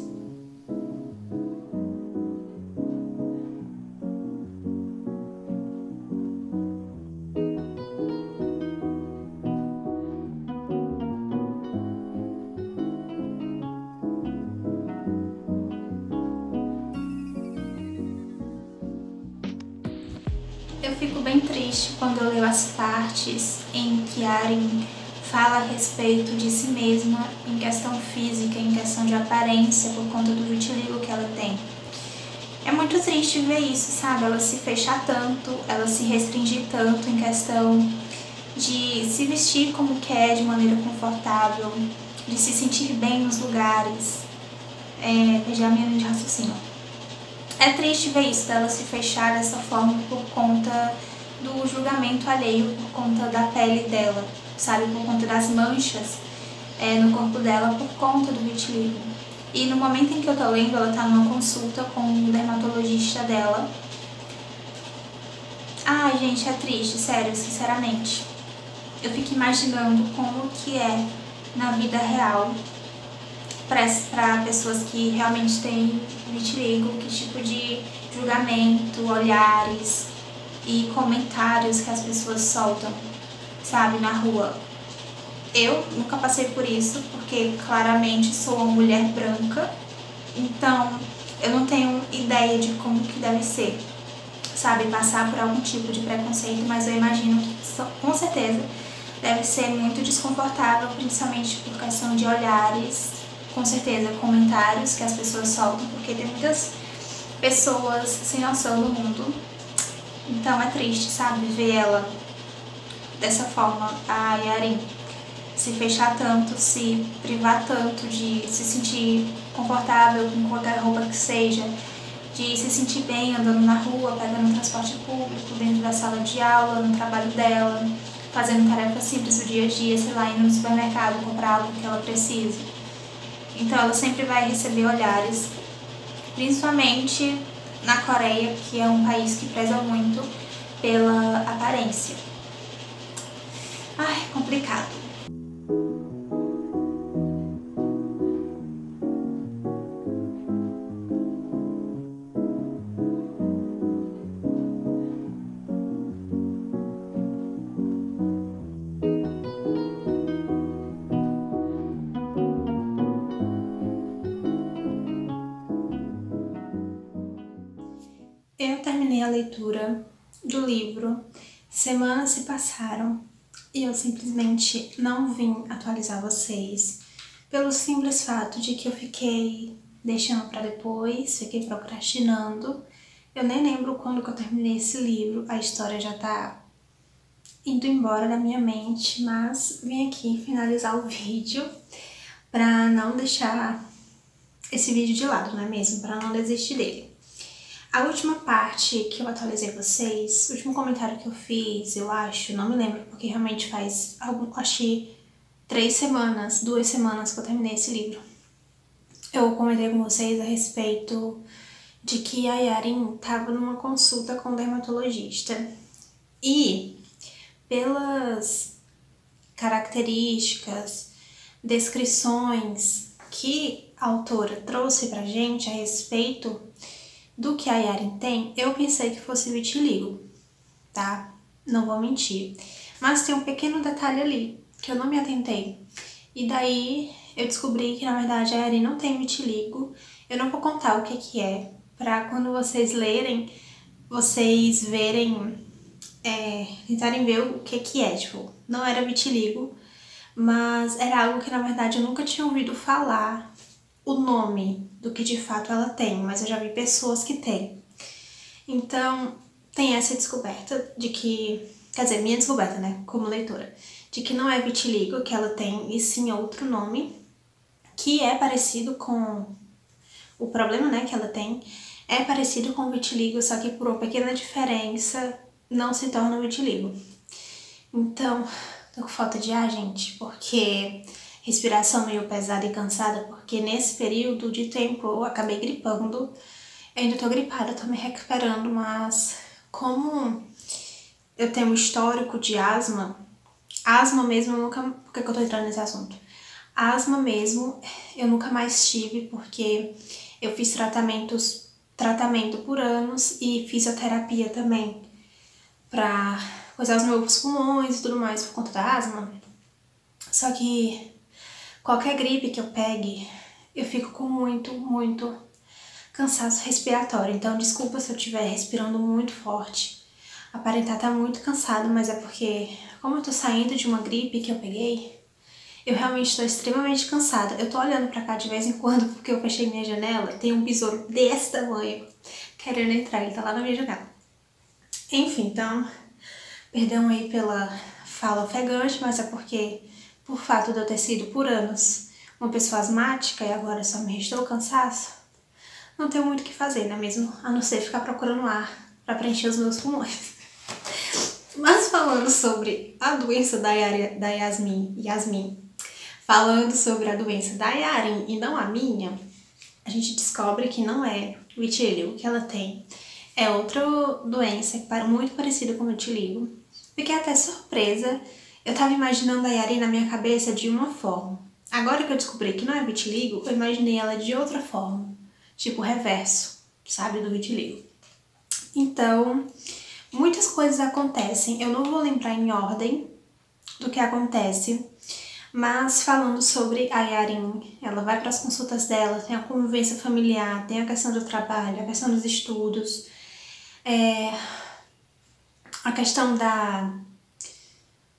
A: Eu fico bem triste quando eu leio as partes em que Yarin fala a respeito de si mesma em questão física, em questão de aparência, por conta do vitiligo que ela tem. É muito triste ver isso, sabe? Ela se fechar tanto, ela se restringir tanto em questão de se vestir como quer, de maneira confortável, de se sentir bem nos lugares. Perdi a minha linha de raciocínio. É triste ver isso, dela se fechar dessa forma por conta do julgamento alheio, por conta da pele dela, sabe? Por conta das manchas no corpo dela, por conta do vitiligo. E no momento em que eu tô lendo, ela tá numa consulta com o dermatologista dela. Ai, gente, é triste, sério, sinceramente. Eu fico imaginando como que é na vida real para pessoas que realmente têm vitiligo, que tipo de julgamento, olhares e comentários que as pessoas soltam, sabe, na rua. Eu nunca passei por isso, porque claramente sou uma mulher branca, então eu não tenho ideia de como que deve ser, sabe, passar por algum tipo de preconceito, mas eu imagino que com certeza deve ser muito desconfortável, principalmente por questão de olhares, com certeza comentários que as pessoas soltam, porque tem muitas pessoas sem noção no mundo. Então é triste, sabe, ver ela dessa forma, a Yarin se fechar tanto, se privar tanto de se sentir confortável com qualquer roupa que seja, de se sentir bem andando na rua, pegando transporte público, dentro da sala de aula, no trabalho dela, fazendo tarefas simples do dia a dia, sei lá, indo no supermercado comprar algo que ela precisa. Então ela sempre vai receber olhares, principalmente na Coreia, que é um país que preza muito pela aparência. Ai, complicado. Eu terminei a leitura do livro, semanas se passaram e eu simplesmente não vim atualizar vocês pelo simples fato de que eu fiquei deixando para depois, fiquei procrastinando. Eu nem lembro quando que eu terminei esse livro, a história já tá indo embora da minha mente, mas vim aqui finalizar o vídeo para não deixar esse vídeo de lado, não é mesmo? Para não desistir dele. A última parte que eu atualizei vocês, o último comentário que eu fiz, eu acho, não me lembro, porque realmente faz, acho que 3 semanas, 2 semanas que eu terminei esse livro. Eu comentei com vocês a respeito de que a Yarin estava numa consulta com o dermatologista e pelas características, descrições que a autora trouxe pra gente a respeito do que a Yarin tem, eu pensei que fosse vitiligo, tá? Não vou mentir. Mas tem um pequeno detalhe ali que eu não me atentei. E daí eu descobri que, na verdade, a Yari não tem vitiligo. Eu não vou contar o que é, pra quando vocês lerem, vocês verem, tentarem ver o que é. Tipo, não era vitiligo, mas era algo que, na verdade, eu nunca tinha ouvido falar o nome do que de fato ela tem, mas eu já vi pessoas que têm. Então, tem essa descoberta de que, quer dizer, minha descoberta, né, como leitora, de que não é vitiligo que ela tem, e sim outro nome, que é parecido com o problema, né, que ela tem, é parecido com o vitiligo, só que por uma pequena diferença não se torna vitiligo. Então, tô com falta de ar, gente, porque respiração meio pesada e cansada, porque nesse período de tempo eu acabei gripando. Eu ainda tô gripada, tô me recuperando, mas como eu tenho um histórico de asma mesmo eu nunca... Por que eu tô entrando nesse assunto? Asma mesmo eu nunca mais tive, porque eu fiz tratamento por anos e fisioterapia também pra coisar os meus pulmões e tudo mais por conta da asma. Só que qualquer gripe que eu pegue, eu fico com muito cansaço respiratório. Então desculpa se eu estiver respirando muito forte. Aparentar estar muito cansado, mas é porque, como eu tô saindo de uma gripe que eu peguei, eu realmente estou extremamente cansada. Eu tô olhando pra cá de vez em quando porque eu fechei minha janela. Tem um besouro desse tamanho querendo entrar, ele tá lá na minha janela. Enfim, então, perdão aí pela fala ofegante, mas é porque, por fato de eu ter sido por anos uma pessoa asmática e agora só me restou o cansaço, não tenho muito o que fazer, né mesmo? A não ser ficar procurando ar pra preencher os meus pulmões. Mas falando sobre a doença da Yasmin, falando sobre a doença da Yarin e não a minha, a gente descobre que não é vitiligo que ela tem. É outra doença que muito parecida com vitiligo. Fiquei até surpresa. Eu tava imaginando a Yarin na minha cabeça de uma forma. Agora que eu descobri que não é vitiligo, eu imaginei ela de outra forma. Tipo reverso, sabe, do vitiligo. Então, muitas coisas acontecem. Eu não vou lembrar em ordem do que acontece, mas falando sobre a Yarin, ela vai para as consultas dela, tem a convivência familiar, tem a questão do trabalho, a questão dos estudos, a questão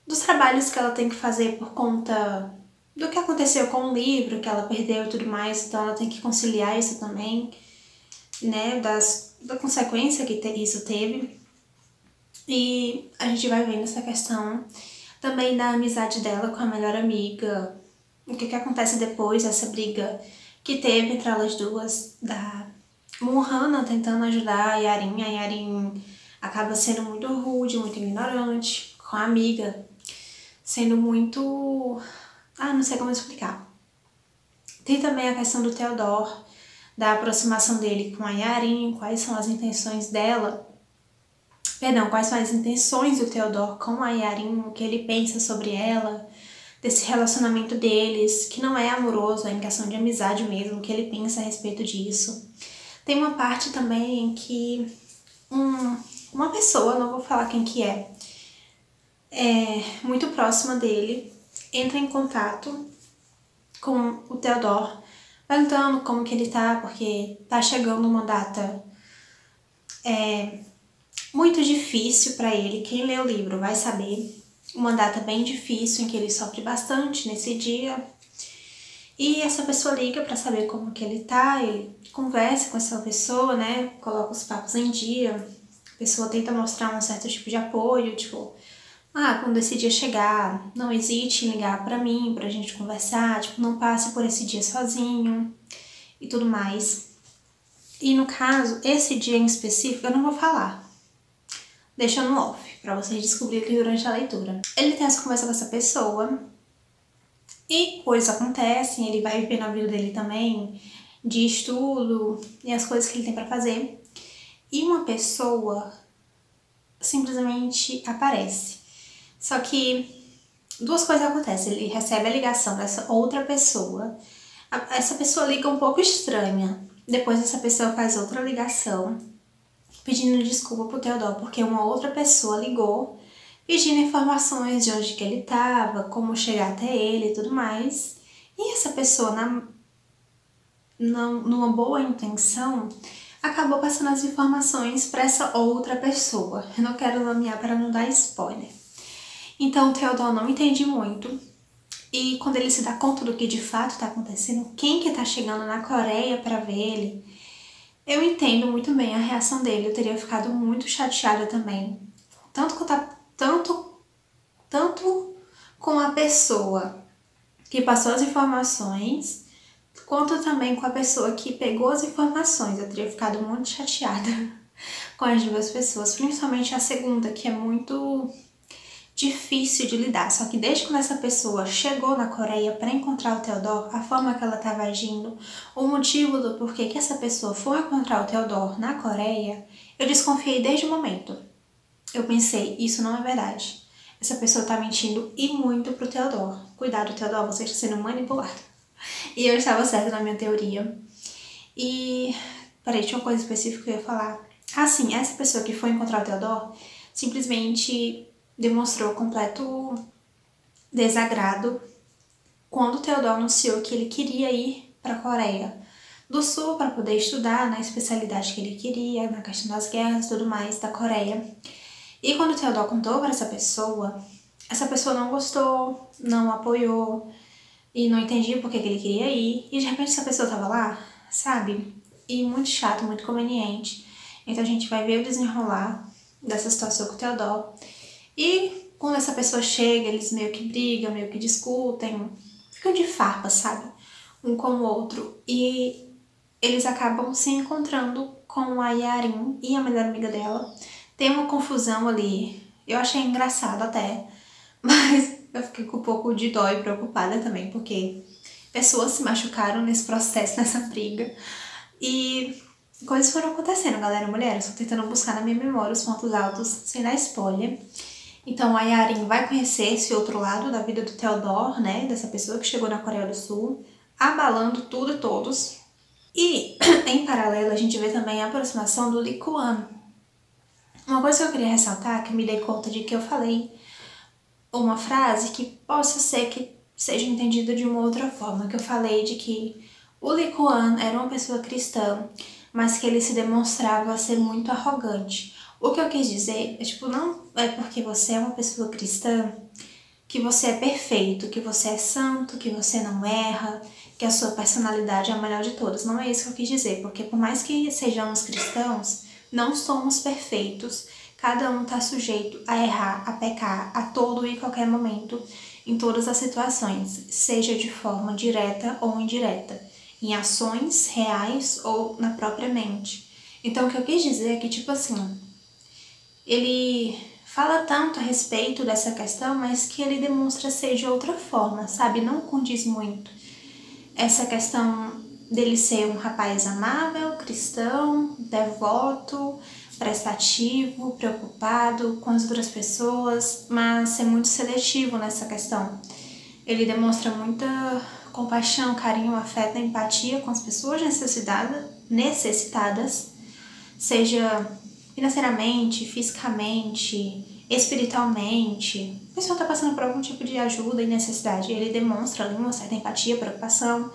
A: dos trabalhos que ela tem que fazer por conta do que aconteceu com o livro, que ela perdeu e tudo mais, então ela tem que conciliar isso também, né, da consequência que isso teve. E a gente vai vendo essa questão também da amizade dela com a melhor amiga, o que acontece depois dessa briga que teve entre elas duas, da Munhana tentando ajudar a Yarin. A Yarin acaba sendo muito rude, muito ignorante com a amiga, sendo muito... não sei como explicar. Tem também a questão do Theodore, da aproximação dele com a Yarin, quais são as intenções dela, quais são as intenções do Theodore com a Yarin, o que ele pensa sobre ela, desse relacionamento deles, que não é amoroso, é em questão de amizade mesmo, o que ele pensa a respeito disso. Tem uma parte também em que uma pessoa, não vou falar quem que é muito próxima dele, entra em contato com o Theodore, perguntando como que ele tá, porque tá chegando uma data muito difícil pra ele. Quem lê o livro vai saber, uma data bem difícil, em que ele sofre bastante nesse dia. E essa pessoa liga pra saber como que ele tá, ele conversa com essa pessoa, né, coloca os papos em dia, a pessoa tenta mostrar um certo tipo de apoio, tipo, quando esse dia chegar, não hesite em ligar pra mim, pra gente conversar, tipo, não passe por esse dia sozinho e tudo mais. E no caso, esse dia em específico, eu não vou falar, deixa no off, pra vocês descobrirem durante a leitura. Ele tem essa conversa com essa pessoa, e coisas acontecem, ele vai viver na vida dele também, de estudo e as coisas que ele tem pra fazer. E uma pessoa simplesmente aparece. Só que duas coisas acontecem. Ele recebe a ligação dessa outra pessoa. Essa pessoa liga um pouco estranha. Depois essa pessoa faz outra ligação pedindo desculpa pro Theodore, porque uma outra pessoa ligou pedindo informações de onde que ele estava, como chegar até ele e tudo mais. E essa pessoa, numa boa intenção, acabou passando as informações para essa outra pessoa. Eu não quero nomear para não dar spoiler. Então o Theodore não entende muito. E quando ele se dá conta do que de fato está acontecendo, quem que tá chegando na Coreia para ver ele, eu entendo muito bem a reação dele. Eu teria ficado muito chateada também. Tanto com a pessoa que passou as informações, quanto também com a pessoa que pegou as informações. Eu teria ficado muito chateada com as duas pessoas, principalmente a segunda, que é muito difícil de lidar. Só que desde quando essa pessoa chegou na Coreia para encontrar o Theodore, a forma que ela estava agindo, o motivo do porquê que essa pessoa foi encontrar o Theodore na Coreia, eu desconfiei desde o momento. Eu pensei, isso não é verdade. Essa pessoa tá mentindo e muito pro Theodore. Cuidado, Theodore, você está sendo manipulado. E eu estava certa na minha teoria. E... peraí, tinha uma coisa específica que eu ia falar. Ah, sim, essa pessoa que foi encontrar o Theodore simplesmente demonstrou completo desagrado quando o Theodore anunciou que ele queria ir para a Coreia do Sul para poder estudar na especialidade que ele queria, na questão das guerras e tudo mais da Coreia. E quando o Theodore contou para essa pessoa não gostou, não apoiou e não entendia por que ele queria ir. E de repente essa pessoa tava lá, sabe? E muito chato, muito conveniente. Então a gente vai ver o desenrolar dessa situação com o Theodore. E quando essa pessoa chega, eles meio que brigam, meio que discutem, ficam de farpa, sabe? Um com o outro. E eles acabam se encontrando com a Yarin e a melhor amiga dela. Tem uma confusão ali. Eu achei engraçado até, mas eu fiquei com um pouco de dó e preocupada também, porque pessoas se machucaram nesse processo, nessa briga. E coisas foram acontecendo, galera. Mulheres, estou tentando buscar na minha memória os pontos altos, sem dar spoiler. Então a Yarin vai conhecer esse outro lado da vida do Theodore, né? Dessa pessoa que chegou na Coreia do Sul, abalando tudo e todos. E, em paralelo, a gente vê também a aproximação do Lee Kwon. Uma coisa que eu queria ressaltar, que me dei conta de que eu falei uma frase que possa ser que seja entendida de uma outra forma, que eu falei de que o Lee Kwon era uma pessoa cristã, mas que ele se demonstrava ser muito arrogante. O que eu quis dizer é, tipo, não é porque você é uma pessoa cristã que você é perfeito, que você é santo, que você não erra, que a sua personalidade é a melhor de todas. Não é isso que eu quis dizer, porque por mais que sejamos cristãos, não somos perfeitos. Cada um está sujeito a errar, a pecar, a todo e qualquer momento, em todas as situações, seja de forma direta ou indireta, em ações reais ou na própria mente. Então o que eu quis dizer é que, tipo assim, ele fala tanto a respeito dessa questão, mas que ele demonstra ser de outra forma, sabe? Não condiz muito. Essa questão dele ser um rapaz amável, cristão, devoto, prestativo, preocupado com as outras pessoas, mas ser muito seletivo nessa questão. Ele demonstra muita compaixão, carinho, afeto, empatia com as pessoas necessitadas, seja financeiramente, fisicamente, espiritualmente. A pessoa está passando por algum tipo de ajuda e necessidade. Ele demonstra ali uma certa empatia, preocupação,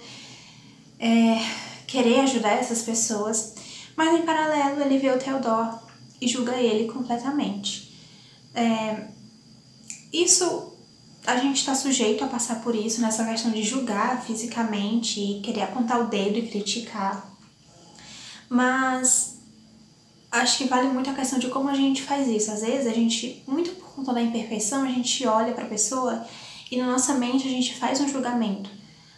A: querer ajudar essas pessoas. Mas em paralelo ele vê o Theodore e julga ele completamente. Isso, a gente está sujeito a passar por isso, nessa questão de julgar fisicamente e querer apontar o dedo e criticar. Mas acho que vale muito a questão de como a gente faz isso. Às vezes a gente, muito por conta da imperfeição, a gente olha para a pessoa e na nossa mente a gente faz um julgamento.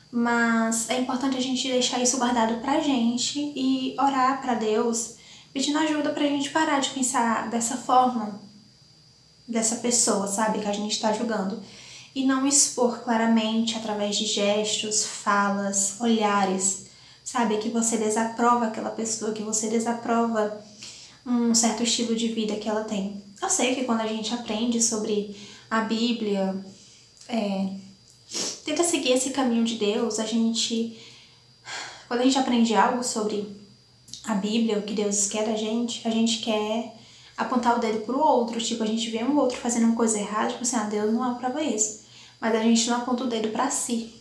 A: Mas é importante a gente deixar isso guardado pra gente e orar pra Deus, pedindo ajuda pra gente parar de pensar dessa forma, dessa pessoa, sabe, que a gente tá julgando. E não expor claramente através de gestos, falas, olhares, sabe, que você desaprova aquela pessoa, que você desaprova um certo estilo de vida que ela tem. Eu sei que quando a gente aprende sobre a Bíblia, tenta seguir esse caminho de Deus, quando a gente aprende algo sobre a Bíblia, o que Deus quer da gente, a gente quer apontar o dedo pro outro. Tipo, a gente vê um outro fazendo uma coisa errada, tipo assim, Deus não aprova isso. Mas a gente não aponta o dedo pra si,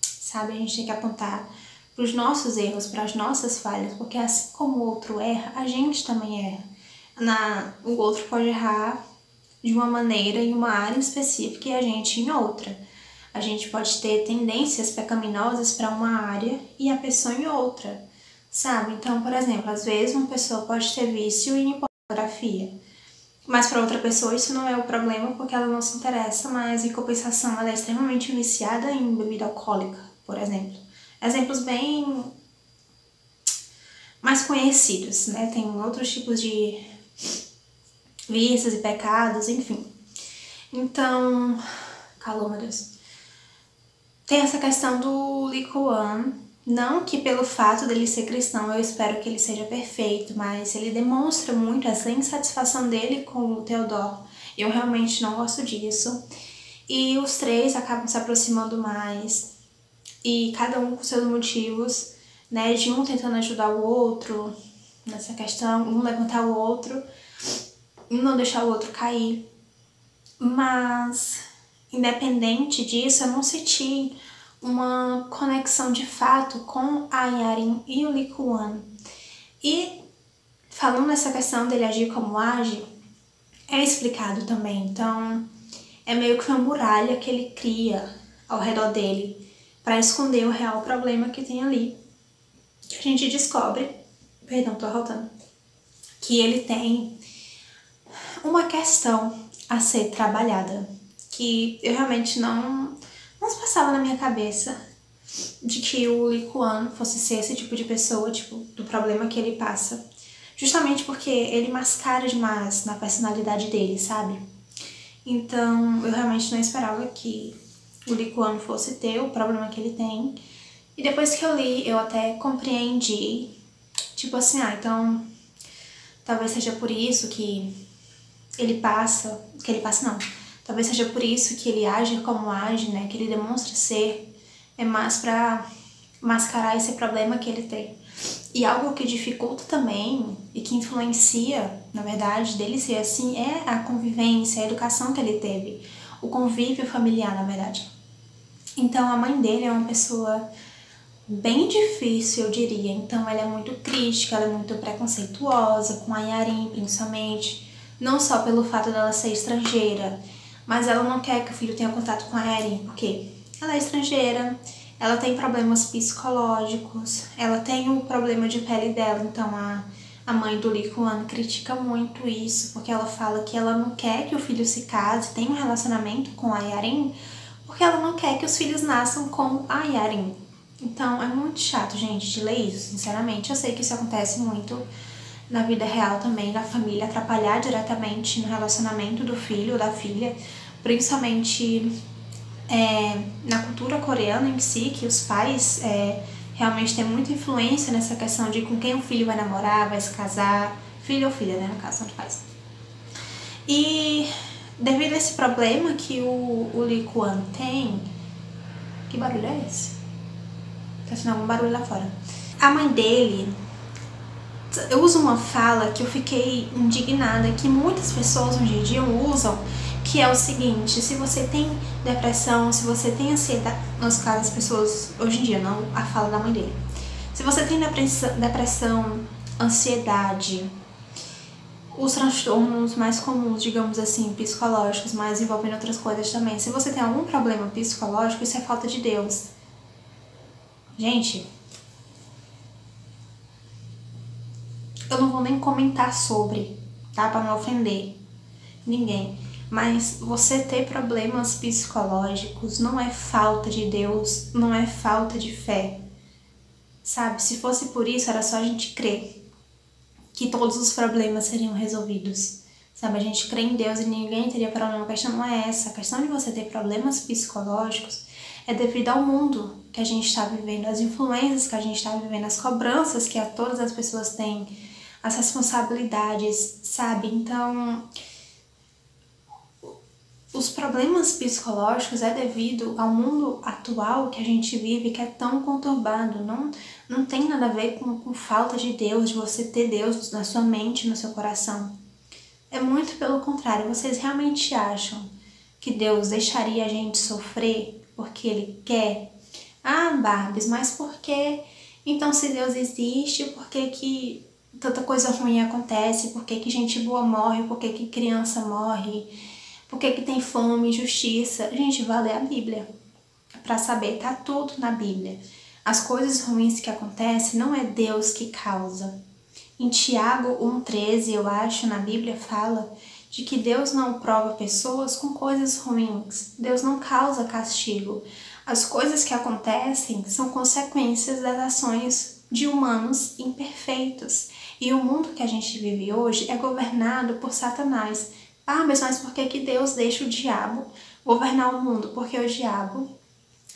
A: sabe? A gente tem que apontar pros nossos erros, pras nossas falhas, porque assim como o outro erra, a gente também erra. O outro pode errar de uma maneira em uma área específica e a gente em outra. A gente pode ter tendências pecaminosas para uma área e a pessoa em outra, sabe? Então, por exemplo, às vezes uma pessoa pode ter vício em pornografia, mas para outra pessoa isso não é o problema porque ela não se interessa, mas em compensação ela é extremamente viciada em bebida alcoólica, por exemplo. Exemplos bem mais conhecidos, né? Tem outros tipos de vícios e pecados, enfim. Então, calou, meu Deus. Tem essa questão do Lee Kuan, não que pelo fato dele ser cristão eu espero que ele seja perfeito, mas ele demonstra muito essa insatisfação dele com o Theodore. Eu realmente não gosto disso. E os três acabam se aproximando mais, e cada um com seus motivos, né, de um tentando ajudar o outro nessa questão, um levantar o outro, um não deixar o outro cair. Mas, independente disso, eu não senti uma conexão de fato com a Yarin e o Lee Kuan. E, falando nessa questão dele agir como age, é explicado também. Então, é meio que uma muralha que ele cria ao redor dele para esconder o real problema que tem ali. Que a gente descobre, perdão, tô arrotando, que ele tem uma questão a ser trabalhada, que eu realmente não se passava na minha cabeça de que o Lee Kuan fosse ser esse tipo de pessoa, tipo, do problema que ele passa. Justamente porque ele mascara demais na personalidade dele, sabe? Então, eu realmente não esperava que o Lee Kuan fosse ter o problema que ele tem. E depois que eu li, eu até compreendi, tipo assim, então, talvez seja por isso que ele passa, talvez seja por isso que ele age como age, né, que ele demonstra ser, é mais pra mascarar esse problema que ele tem. E algo que dificulta também, e que influencia, na verdade, dele ser assim, é a convivência, a educação que ele teve, o convívio familiar, na verdade. Então, a mãe dele é uma pessoa bem difícil, eu diria. Então, ela é muito crítica, ela é muito preconceituosa, com a Yarin, principalmente. Não só pelo fato dela ser estrangeira, mas ela não quer que o filho tenha contato com a Yarin, porque ela é estrangeira, ela tem problemas psicológicos, ela tem o problema de pele dela, então a mãe do Lee Kuan critica muito isso, porque ela fala que ela não quer que o filho se case, tenha um relacionamento com a Yarin, porque ela não quer que os filhos nasçam como a Yarin. Então é muito chato, gente, de ler isso, sinceramente. Eu sei que isso acontece muito na vida real também, da família atrapalhar diretamente no relacionamento do filho ou da filha, principalmente na cultura coreana em si, que os pais realmente têm muita influência nessa questão de com quem o filho vai namorar, vai se casar, filho ou filha, né, no caso, tanto faz. E devido a esse problema que o Lee Kuan tem... Que barulho é esse? Tá sendo algum barulho lá fora. A mãe dele... Eu uso uma fala que eu fiquei indignada, que muitas pessoas hoje em dia usam, que é o seguinte: se você tem depressão, se você tem ansiedade, nos casos as pessoas, hoje em dia, não a fala da mãe dele, se você tem depressão, ansiedade, os transtornos mais comuns, digamos assim, psicológicos, mas envolvendo outras coisas também, se você tem algum problema psicológico, isso é falta de Deus. Gente, eu não vou nem comentar sobre, tá? Pra não ofender ninguém. Mas você ter problemas psicológicos não é falta de Deus, não é falta de fé. Sabe? Se fosse por isso, era só a gente crer que todos os problemas seriam resolvidos. Sabe? A gente crê em Deus e ninguém teria problema. A questão não é essa. A questão de você ter problemas psicológicos é devido ao mundo que a gente está vivendo, as influências que a gente está vivendo, as cobranças que todas as pessoas têm, as responsabilidades, sabe? Então, os problemas psicológicos é devido ao mundo atual que a gente vive, que é tão conturbado. Não tem nada a ver com falta de Deus, de você ter Deus na sua mente, no seu coração, É muito pelo contrário. Vocês realmente acham que Deus deixaria a gente sofrer porque Ele quer? Ah, Barbies, mas por que? Então, se Deus existe, por que que tanta coisa ruim acontece? Por que que gente boa morre? Por que que criança morre? Por que que tem fome, injustiça? Gente, vai ler a Bíblia para saber, tá tudo na Bíblia. As coisas ruins que acontecem não é Deus que causa. Em Tiago 1,13, eu acho, na Bíblia fala de que Deus não prova pessoas com coisas ruins. Deus não causa castigo. As coisas que acontecem são consequências das ações de humanos imperfeitos. E o mundo que a gente vive hoje é governado por Satanás. Ah, mas por que Deus deixa o diabo governar o mundo? Porque o diabo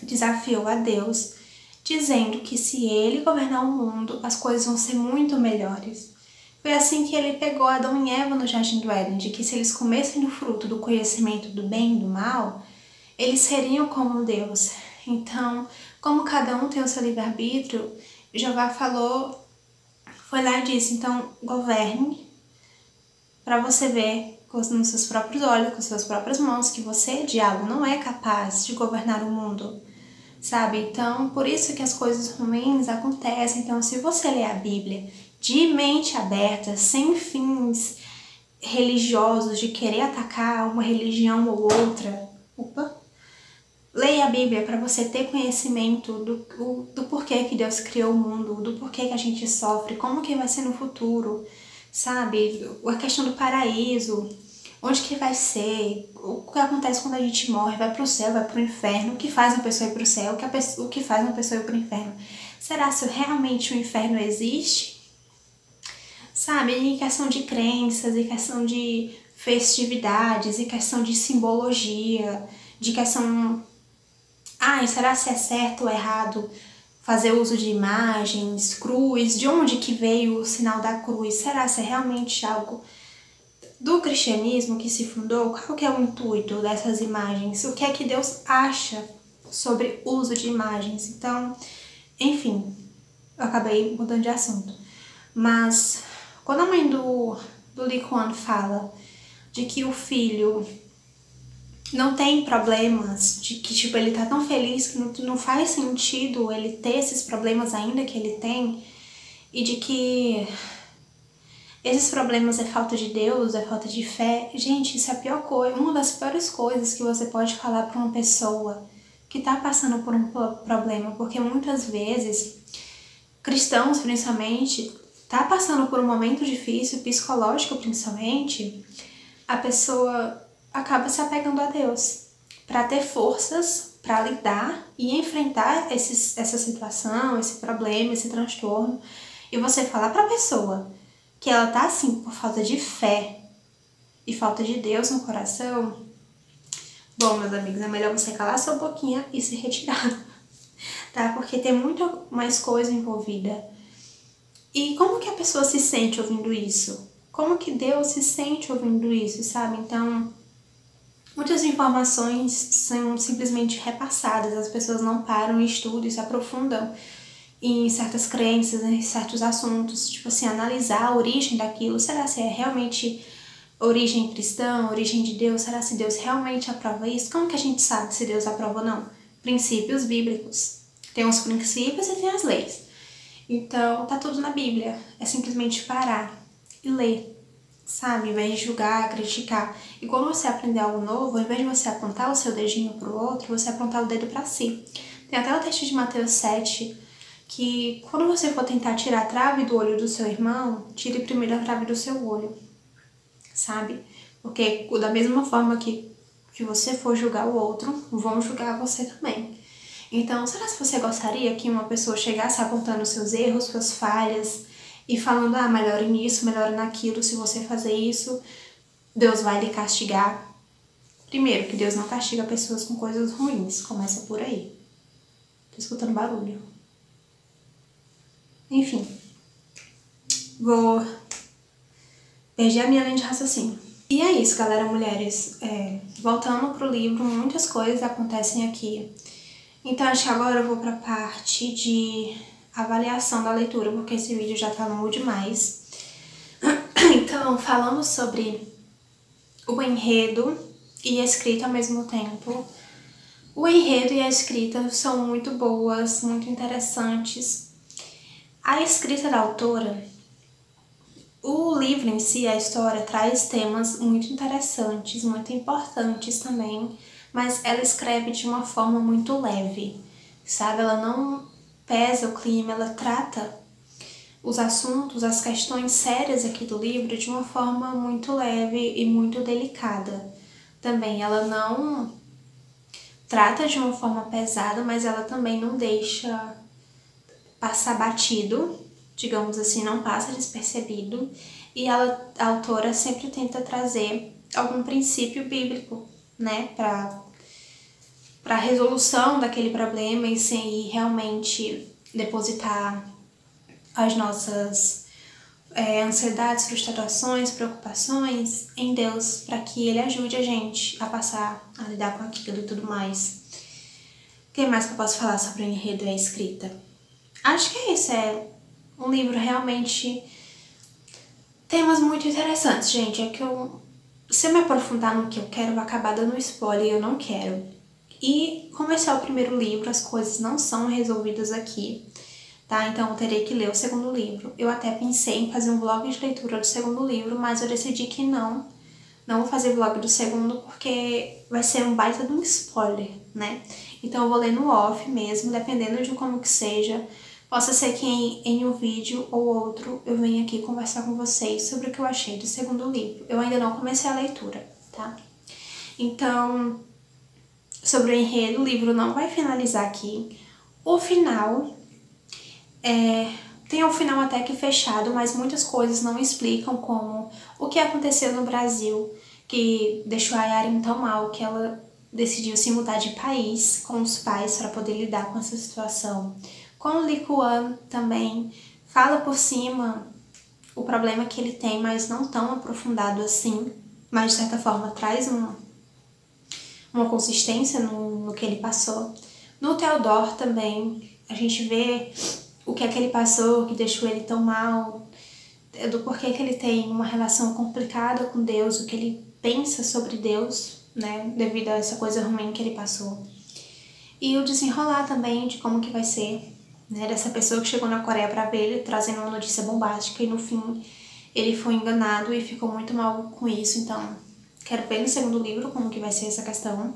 A: desafiou a Deus, dizendo que se ele governar o mundo, as coisas vão ser muito melhores. Foi assim que ele pegou Adão e Eva no Jardim do Éden, de que se eles comessem do fruto do conhecimento do bem e do mal, eles seriam como Deus. Então, como cada um tem o seu livre-arbítrio, Jeová falou, foi lá e disse, então governe para você ver nos seus próprios olhos, com suas próprias mãos, que você, diabo, não é capaz de governar o mundo, sabe? Então, por isso que as coisas ruins acontecem. Então, se você ler a Bíblia de mente aberta, sem fins religiosos, de querer atacar uma religião ou outra, leia a Bíblia para você ter conhecimento do porquê que Deus criou o mundo, do porquê que a gente sofre, como que vai ser no futuro, sabe? A questão do paraíso, onde que vai ser, o que acontece quando a gente morre, vai pro céu, vai pro inferno, o que faz uma pessoa ir pro céu, o que faz uma pessoa ir pro inferno. Será se realmente o inferno existe? Sabe, em questão de crenças, em questão de festividades, em questão de simbologia, de questão... será se é certo ou errado fazer uso de imagens, cruz, de onde que veio o sinal da cruz? Será se é realmente algo do cristianismo que se fundou? Qual que é o intuito dessas imagens? O que é que Deus acha sobre o uso de imagens? Então, enfim, eu acabei mudando de assunto. Mas quando a mãe do Lee Kuan fala de que o filho não tem problemas, de que tipo, ele tá tão feliz que não faz sentido ele ter esses problemas ainda que ele tem, e de que esses problemas é falta de Deus, é falta de fé. Gente, isso é a pior coisa, uma das piores coisas que você pode falar para uma pessoa que tá passando por um problema, porque muitas vezes, cristãos principalmente, tá passando por um momento difícil, psicológico principalmente, a pessoa acaba se apegando a Deus para ter forças para lidar e enfrentar essa situação, esse problema, esse transtorno. E você falar para a pessoa que ela tá assim por falta de fé e falta de Deus no coração, bom, meus amigos, é melhor você calar sua boquinha e se retirar, tá? Porque tem muito mais coisa envolvida. E como que a pessoa se sente ouvindo isso? Como que Deus se sente ouvindo isso, sabe? Então, muitas informações são simplesmente repassadas, as pessoas não param e estudam e se aprofundam em certas crenças, em certos assuntos, tipo assim, analisar a origem daquilo. Será se é realmente origem cristã, origem de Deus? Será se Deus realmente aprova isso? Como que a gente sabe se Deus aprova ou não? Princípios bíblicos. Tem os princípios e tem as leis. Então, tá tudo na Bíblia. É simplesmente parar e ler, sabe? Ao invés de julgar, criticar. E quando você aprender algo novo, ao invés de você apontar o seu dedinho pro outro, você apontar o dedo para si. Tem até o texto de Mateus 7, que quando você for tentar tirar a trave do olho do seu irmão, tire primeiro a trave do seu olho, sabe? Porque da mesma forma que você for julgar o outro, vão julgar você também. Então, será que você gostaria que uma pessoa chegasse apontando seus erros, suas falhas e falando, melhore nisso, melhore naquilo, se você fazer isso, Deus vai lhe castigar? Primeiro, que Deus não castiga pessoas com coisas ruins, começa por aí. Tô escutando barulho. Enfim, vou perder a minha linha de raciocínio. E é isso, galera, mulheres. Voltando pro livro, muitas coisas acontecem aqui. Então, acho que agora eu vou pra parte de avaliação da leitura, porque esse vídeo já tá longo demais. Então, falando sobre o enredo e a escrita ao mesmo tempo. O enredo e a escrita são muito boas, muito interessantes. A escrita da autora, o livro em si, a história, traz temas muito interessantes, muito importantes também, mas ela escreve de uma forma muito leve, sabe? Ela não pesa o clima, ela trata os assuntos, as questões sérias aqui do livro de uma forma muito leve e muito delicada. Também ela não trata de uma forma pesada, mas ela também não deixa passar batido, digamos assim, não passa despercebido. E ela, a autora sempre tenta trazer algum princípio bíblico, né, para a resolução daquele problema e sem realmente depositar as nossas ansiedades, frustrações, preocupações em Deus, para que Ele ajude a gente a passar, a lidar com aquilo e tudo mais. O que mais que eu posso falar sobre o enredo e a escrita? Acho que é isso, é um livro realmente... Temas muito interessantes, gente, é que se eu me aprofundar no que eu quero, vai acabar dando spoiler e eu não quero. E como esse é o primeiro livro, as coisas não são resolvidas aqui, tá? Então eu terei que ler o segundo livro. Eu até pensei em fazer um vlog de leitura do segundo livro, mas eu decidi que não vou fazer vlog do segundo porque vai ser um baita de um spoiler, né? Então eu vou ler no off mesmo, dependendo de como que seja. Possa ser que em um vídeo ou outro eu venha aqui conversar com vocês sobre o que eu achei do segundo livro. Eu ainda não comecei a leitura, tá? Então, sobre o enredo, o livro não vai finalizar aqui. O final tem um final até que fechado, mas muitas coisas não explicam, como o que aconteceu no Brasil, que deixou a Yarin tão mal que ela decidiu se mudar de país com os pais para poder lidar com essa situação. Com o Lee Kuan também fala por cima o problema que ele tem, mas não tão aprofundado assim, mas de certa forma traz uma consistência no que ele passou. No Theodore também a gente vê o que é que ele passou, que deixou ele tão mal, do porquê que ele tem uma relação complicada com Deus, o que ele pensa sobre Deus, né, devido a essa coisa ruim que ele passou. E o desenrolar também de como que vai ser, né, dessa pessoa que chegou na Coreia para ver ele, trazendo uma notícia bombástica e no fim ele foi enganado e ficou muito mal com isso. Então, quero ver no segundo livro como que vai ser essa questão.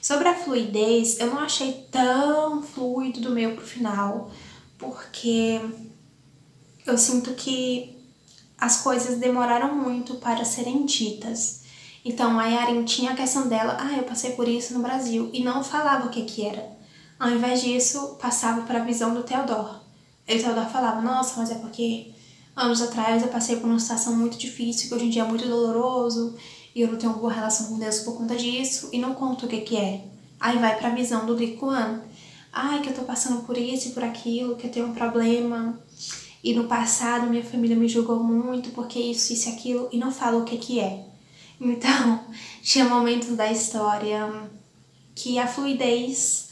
A: Sobre a fluidez, eu não achei tão fluido do meio pro final, porque eu sinto que as coisas demoraram muito para serem ditas. Então a Yarin tinha a questão dela, eu passei por isso no Brasil, e não falava o que era. Ao invés disso, passava para a visão do Theodore. E o Theodore falava, nossa, mas é porque anos atrás eu passei por uma situação muito difícil, que hoje em dia é muito doloroso, e eu não tenho uma boa relação com Deus por conta disso, e não conta o que é. Aí vai para a visão do Lee Kuan. Que eu tô passando por isso e por aquilo, que eu tenho um problema, e no passado minha família me julgou muito porque isso e aquilo, e não fala o que é. Então, tinha momentos da história que a fluidez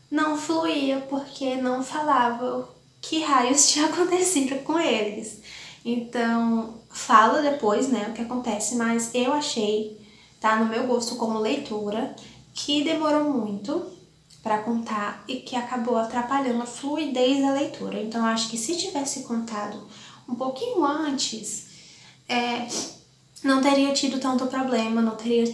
A: não fluía porque não falava que raios tinha acontecido com eles. Então, fala depois, né, o que acontece, mas eu achei, tá, no meu gosto como leitora, que demorou muito para contar e que acabou atrapalhando a fluidez da leitura. Então, eu acho que se tivesse contado um pouquinho antes, não teria tido tanto problema, não teria,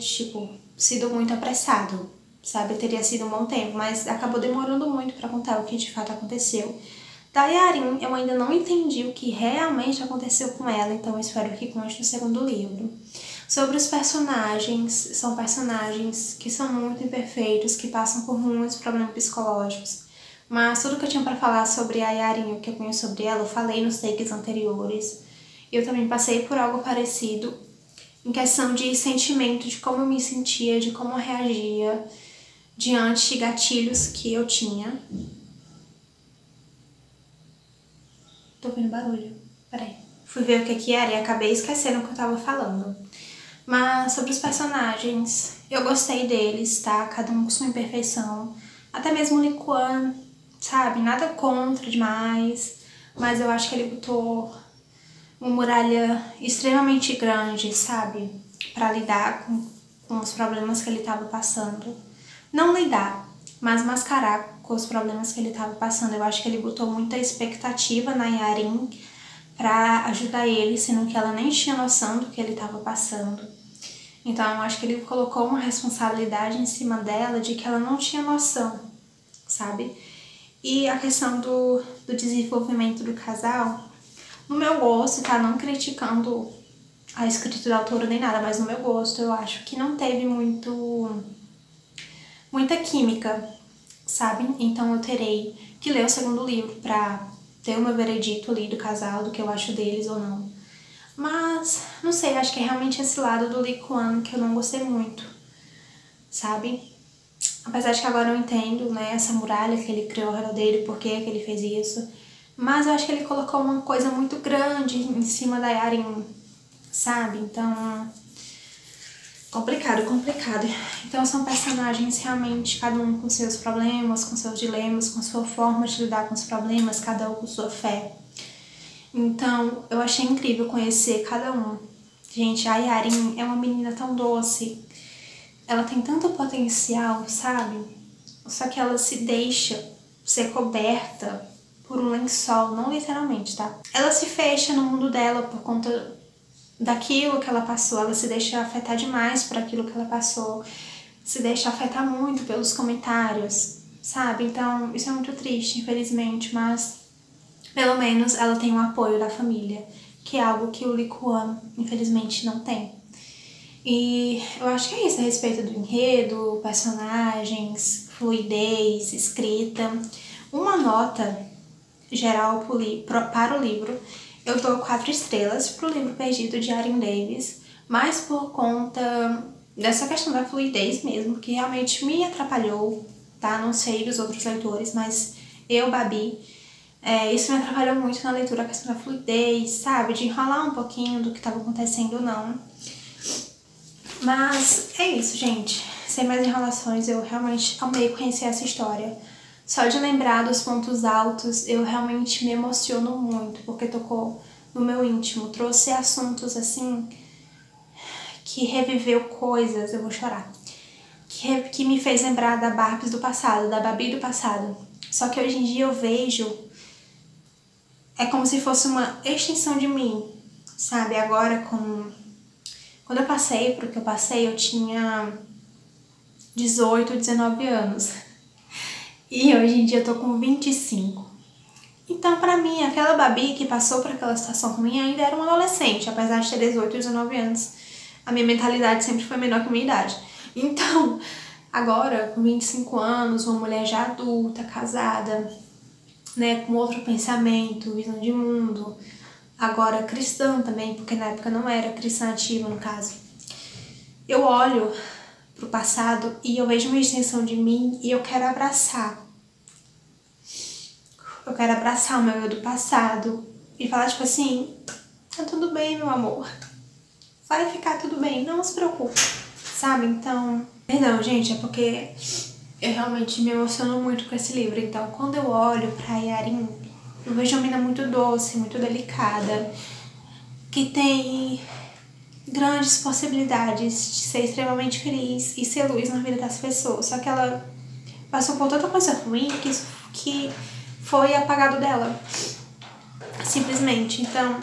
A: sido muito apressado, sabe? Teria sido um bom tempo, mas acabou demorando muito para contar o que de fato aconteceu. Da Yarin, eu ainda não entendi o que realmente aconteceu com ela, então eu espero que conste no segundo livro. Sobre os personagens, são personagens que são muito imperfeitos, que passam por muitos problemas psicológicos. Mas tudo que eu tinha para falar sobre a Yarin, o que eu conheço sobre ela, eu falei nos takes anteriores. Eu também passei por algo parecido, em questão de sentimento, de como eu me sentia, de como eu reagia diante de gatilhos que eu tinha. Tô ouvindo barulho, peraí. Fui ver o que era e acabei esquecendo o que eu tava falando. Mas sobre os personagens, eu gostei deles, tá? Cada um com sua imperfeição. Até mesmo o Lee Kuan, sabe? Nada contra demais, mas eu acho que ele botou uma muralha extremamente grande, sabe? para lidar com os problemas que ele estava passando. Não lidar, mas mascarar com os problemas que ele estava passando. Eu acho que ele botou muita expectativa na Yarin para ajudar ele, sendo que ela nem tinha noção do que ele estava passando. Então eu acho que ele colocou uma responsabilidade em cima dela de que ela não tinha noção, sabe? E a questão do desenvolvimento do casal, no meu gosto, tá? Não criticando a escrita da autora nem nada, mas no meu gosto eu acho que não teve muita química, sabe? Então eu terei que ler o segundo livro pra ter o meu veredito ali do casal, do que eu acho deles ou não. Mas, não sei, acho que é realmente esse lado do Lee Kwon que eu não gostei muito, sabe? Apesar de que agora eu entendo, né, essa muralha que ele criou ao redor dele, por que ele fez isso. Mas eu acho que ele colocou uma coisa muito grande em cima da Yarin, sabe? Então, complicado. Então são personagens realmente, cada um com seus problemas, com seus dilemas, com sua forma de lidar com os problemas, cada um com sua fé. Então, eu achei incrível conhecer cada um. Gente, a Yarin é uma menina tão doce. Ela tem tanto potencial, sabe? Só que ela se deixa ser coberta por um lençol, não literalmente, tá? Ela se fecha no mundo dela por conta daquilo que ela passou. Ela se deixa afetar demais por aquilo que ela passou. Se deixa afetar muito pelos comentários, sabe? Então, isso é muito triste, infelizmente, mas pelo menos ela tem o apoio da família, que é algo que o Lee Kwon, infelizmente, não tem. E eu acho que é isso a respeito do enredo, personagens, fluidez, escrita. Uma nota geral para o livro, eu dou 4 estrelas pro livro Perdido de Arin Davis, mas por conta dessa questão da fluidez mesmo, que realmente me atrapalhou, tá? Não sei dos outros leitores, mas eu, Babi, isso me atrapalhou muito na leitura, a questão da fluidez, sabe? De enrolar um pouquinho do que estava acontecendo ou não. Mas é isso, gente. Sem mais enrolações, eu realmente amei conhecer essa história. Só de lembrar dos pontos altos, eu realmente me emociono muito, porque tocou no meu íntimo. Trouxe assuntos, assim, que reviveu coisas, eu vou chorar. Que me fez lembrar da Barbie do passado, da Babi do passado. Só que hoje em dia eu vejo... É como se fosse uma extensão de mim, sabe? Agora, quando eu passei por o que eu passei, eu tinha 18, 19 anos. E hoje em dia eu tô com 25. Então, pra mim, aquela Babi que passou por aquela situação ruim ainda era uma adolescente, apesar de ter 18, 19 anos. A minha mentalidade sempre foi menor que a minha idade. Então, agora, com 25 anos, uma mulher já adulta, casada, né, com outro pensamento, visão de mundo, agora cristã também, porque na época não era cristã ativa, no caso. Eu olho pro passado e eu vejo uma extensão de mim e eu quero abraçar. Eu quero abraçar o meu eu do passado e falar tipo assim, tá tudo bem, meu amor. Vai ficar tudo bem, não se preocupe, sabe? Então, perdão, gente, é porque eu realmente me emociono muito com esse livro. Então, quando eu olho pra Yarin, eu vejo uma menina muito doce, muito delicada, que tem grandes possibilidades de ser extremamente feliz e ser luz na vida das pessoas. Só que ela passou por tanta coisa ruim que foi apagado dela, simplesmente. Então,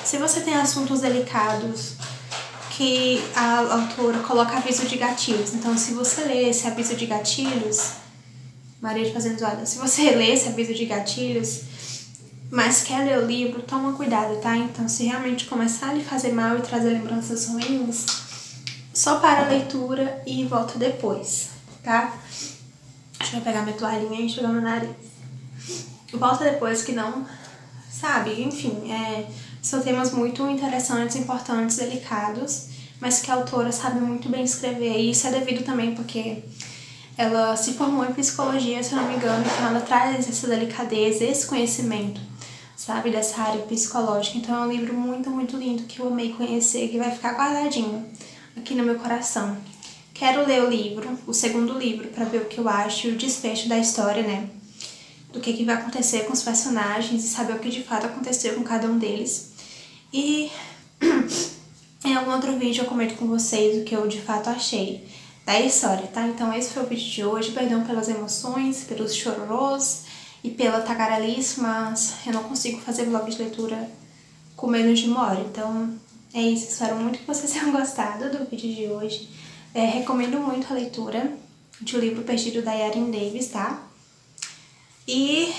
A: se você tem assuntos delicados, que a autora coloca aviso de gatilhos. Então, se você lê esse aviso de gatilhos... Maria de Fazendo Zoada. Se você lê esse aviso de gatilhos, mas quer ler o livro, toma cuidado, tá? Então, se realmente começar a lhe fazer mal e trazer lembranças ruins, só para a leitura e volta depois, tá? Deixa eu pegar minha toalhinha e enxugar meu nariz. Volta depois que não... Sabe? Enfim, são temas muito interessantes, importantes, delicados, mas que a autora sabe muito bem escrever. E isso é devido também porque ela se formou em psicologia, se eu não me engano, então ela traz essa delicadeza, esse conhecimento, sabe, dessa área psicológica. Então é um livro muito, muito lindo que eu amei conhecer, que vai ficar guardadinho aqui no meu coração. Quero ler o livro, o segundo livro, pra ver o que eu acho e o desfecho da história, né? Do que vai acontecer com os personagens e saber o que de fato aconteceu com cada um deles. E Em algum outro vídeo eu comento com vocês o que eu de fato achei da história, tá? Então esse foi o vídeo de hoje. Perdão pelas emoções, pelos chororôs e pela tagarelice, mas eu não consigo fazer vlog de leitura com menos de 1 hora. Então é isso, espero muito que vocês tenham gostado do vídeo de hoje. Recomendo muito a leitura de O Livro Perdido da Erin Davis, tá? E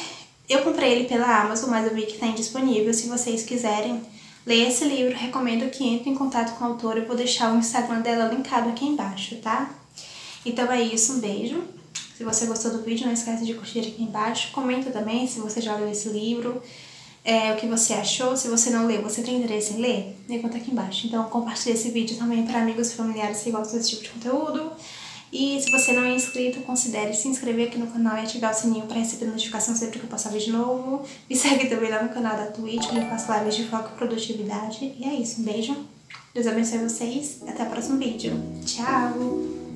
A: eu comprei ele pela Amazon, mas eu vi que está indisponível. Se vocês quiserem ler esse livro, recomendo que entrem em contato com a autora. Eu vou deixar o Instagram dela linkado aqui embaixo, tá? Então é isso, um beijo. Se você gostou do vídeo, não esquece de curtir aqui embaixo. Comenta também se você já leu esse livro, o que você achou. Se você não leu, você tem interesse em ler? Me conta aqui embaixo. Então compartilhe esse vídeo também para amigos e familiares que gostam desse tipo de conteúdo. E se você não é inscrito, considere se inscrever aqui no canal e ativar o sininho para receber notificação sempre que eu postar vídeo novo. Me segue também lá no canal da Twitch, onde eu faço lives de foco e produtividade. E é isso, um beijo, Deus abençoe vocês e até o próximo vídeo. Tchau!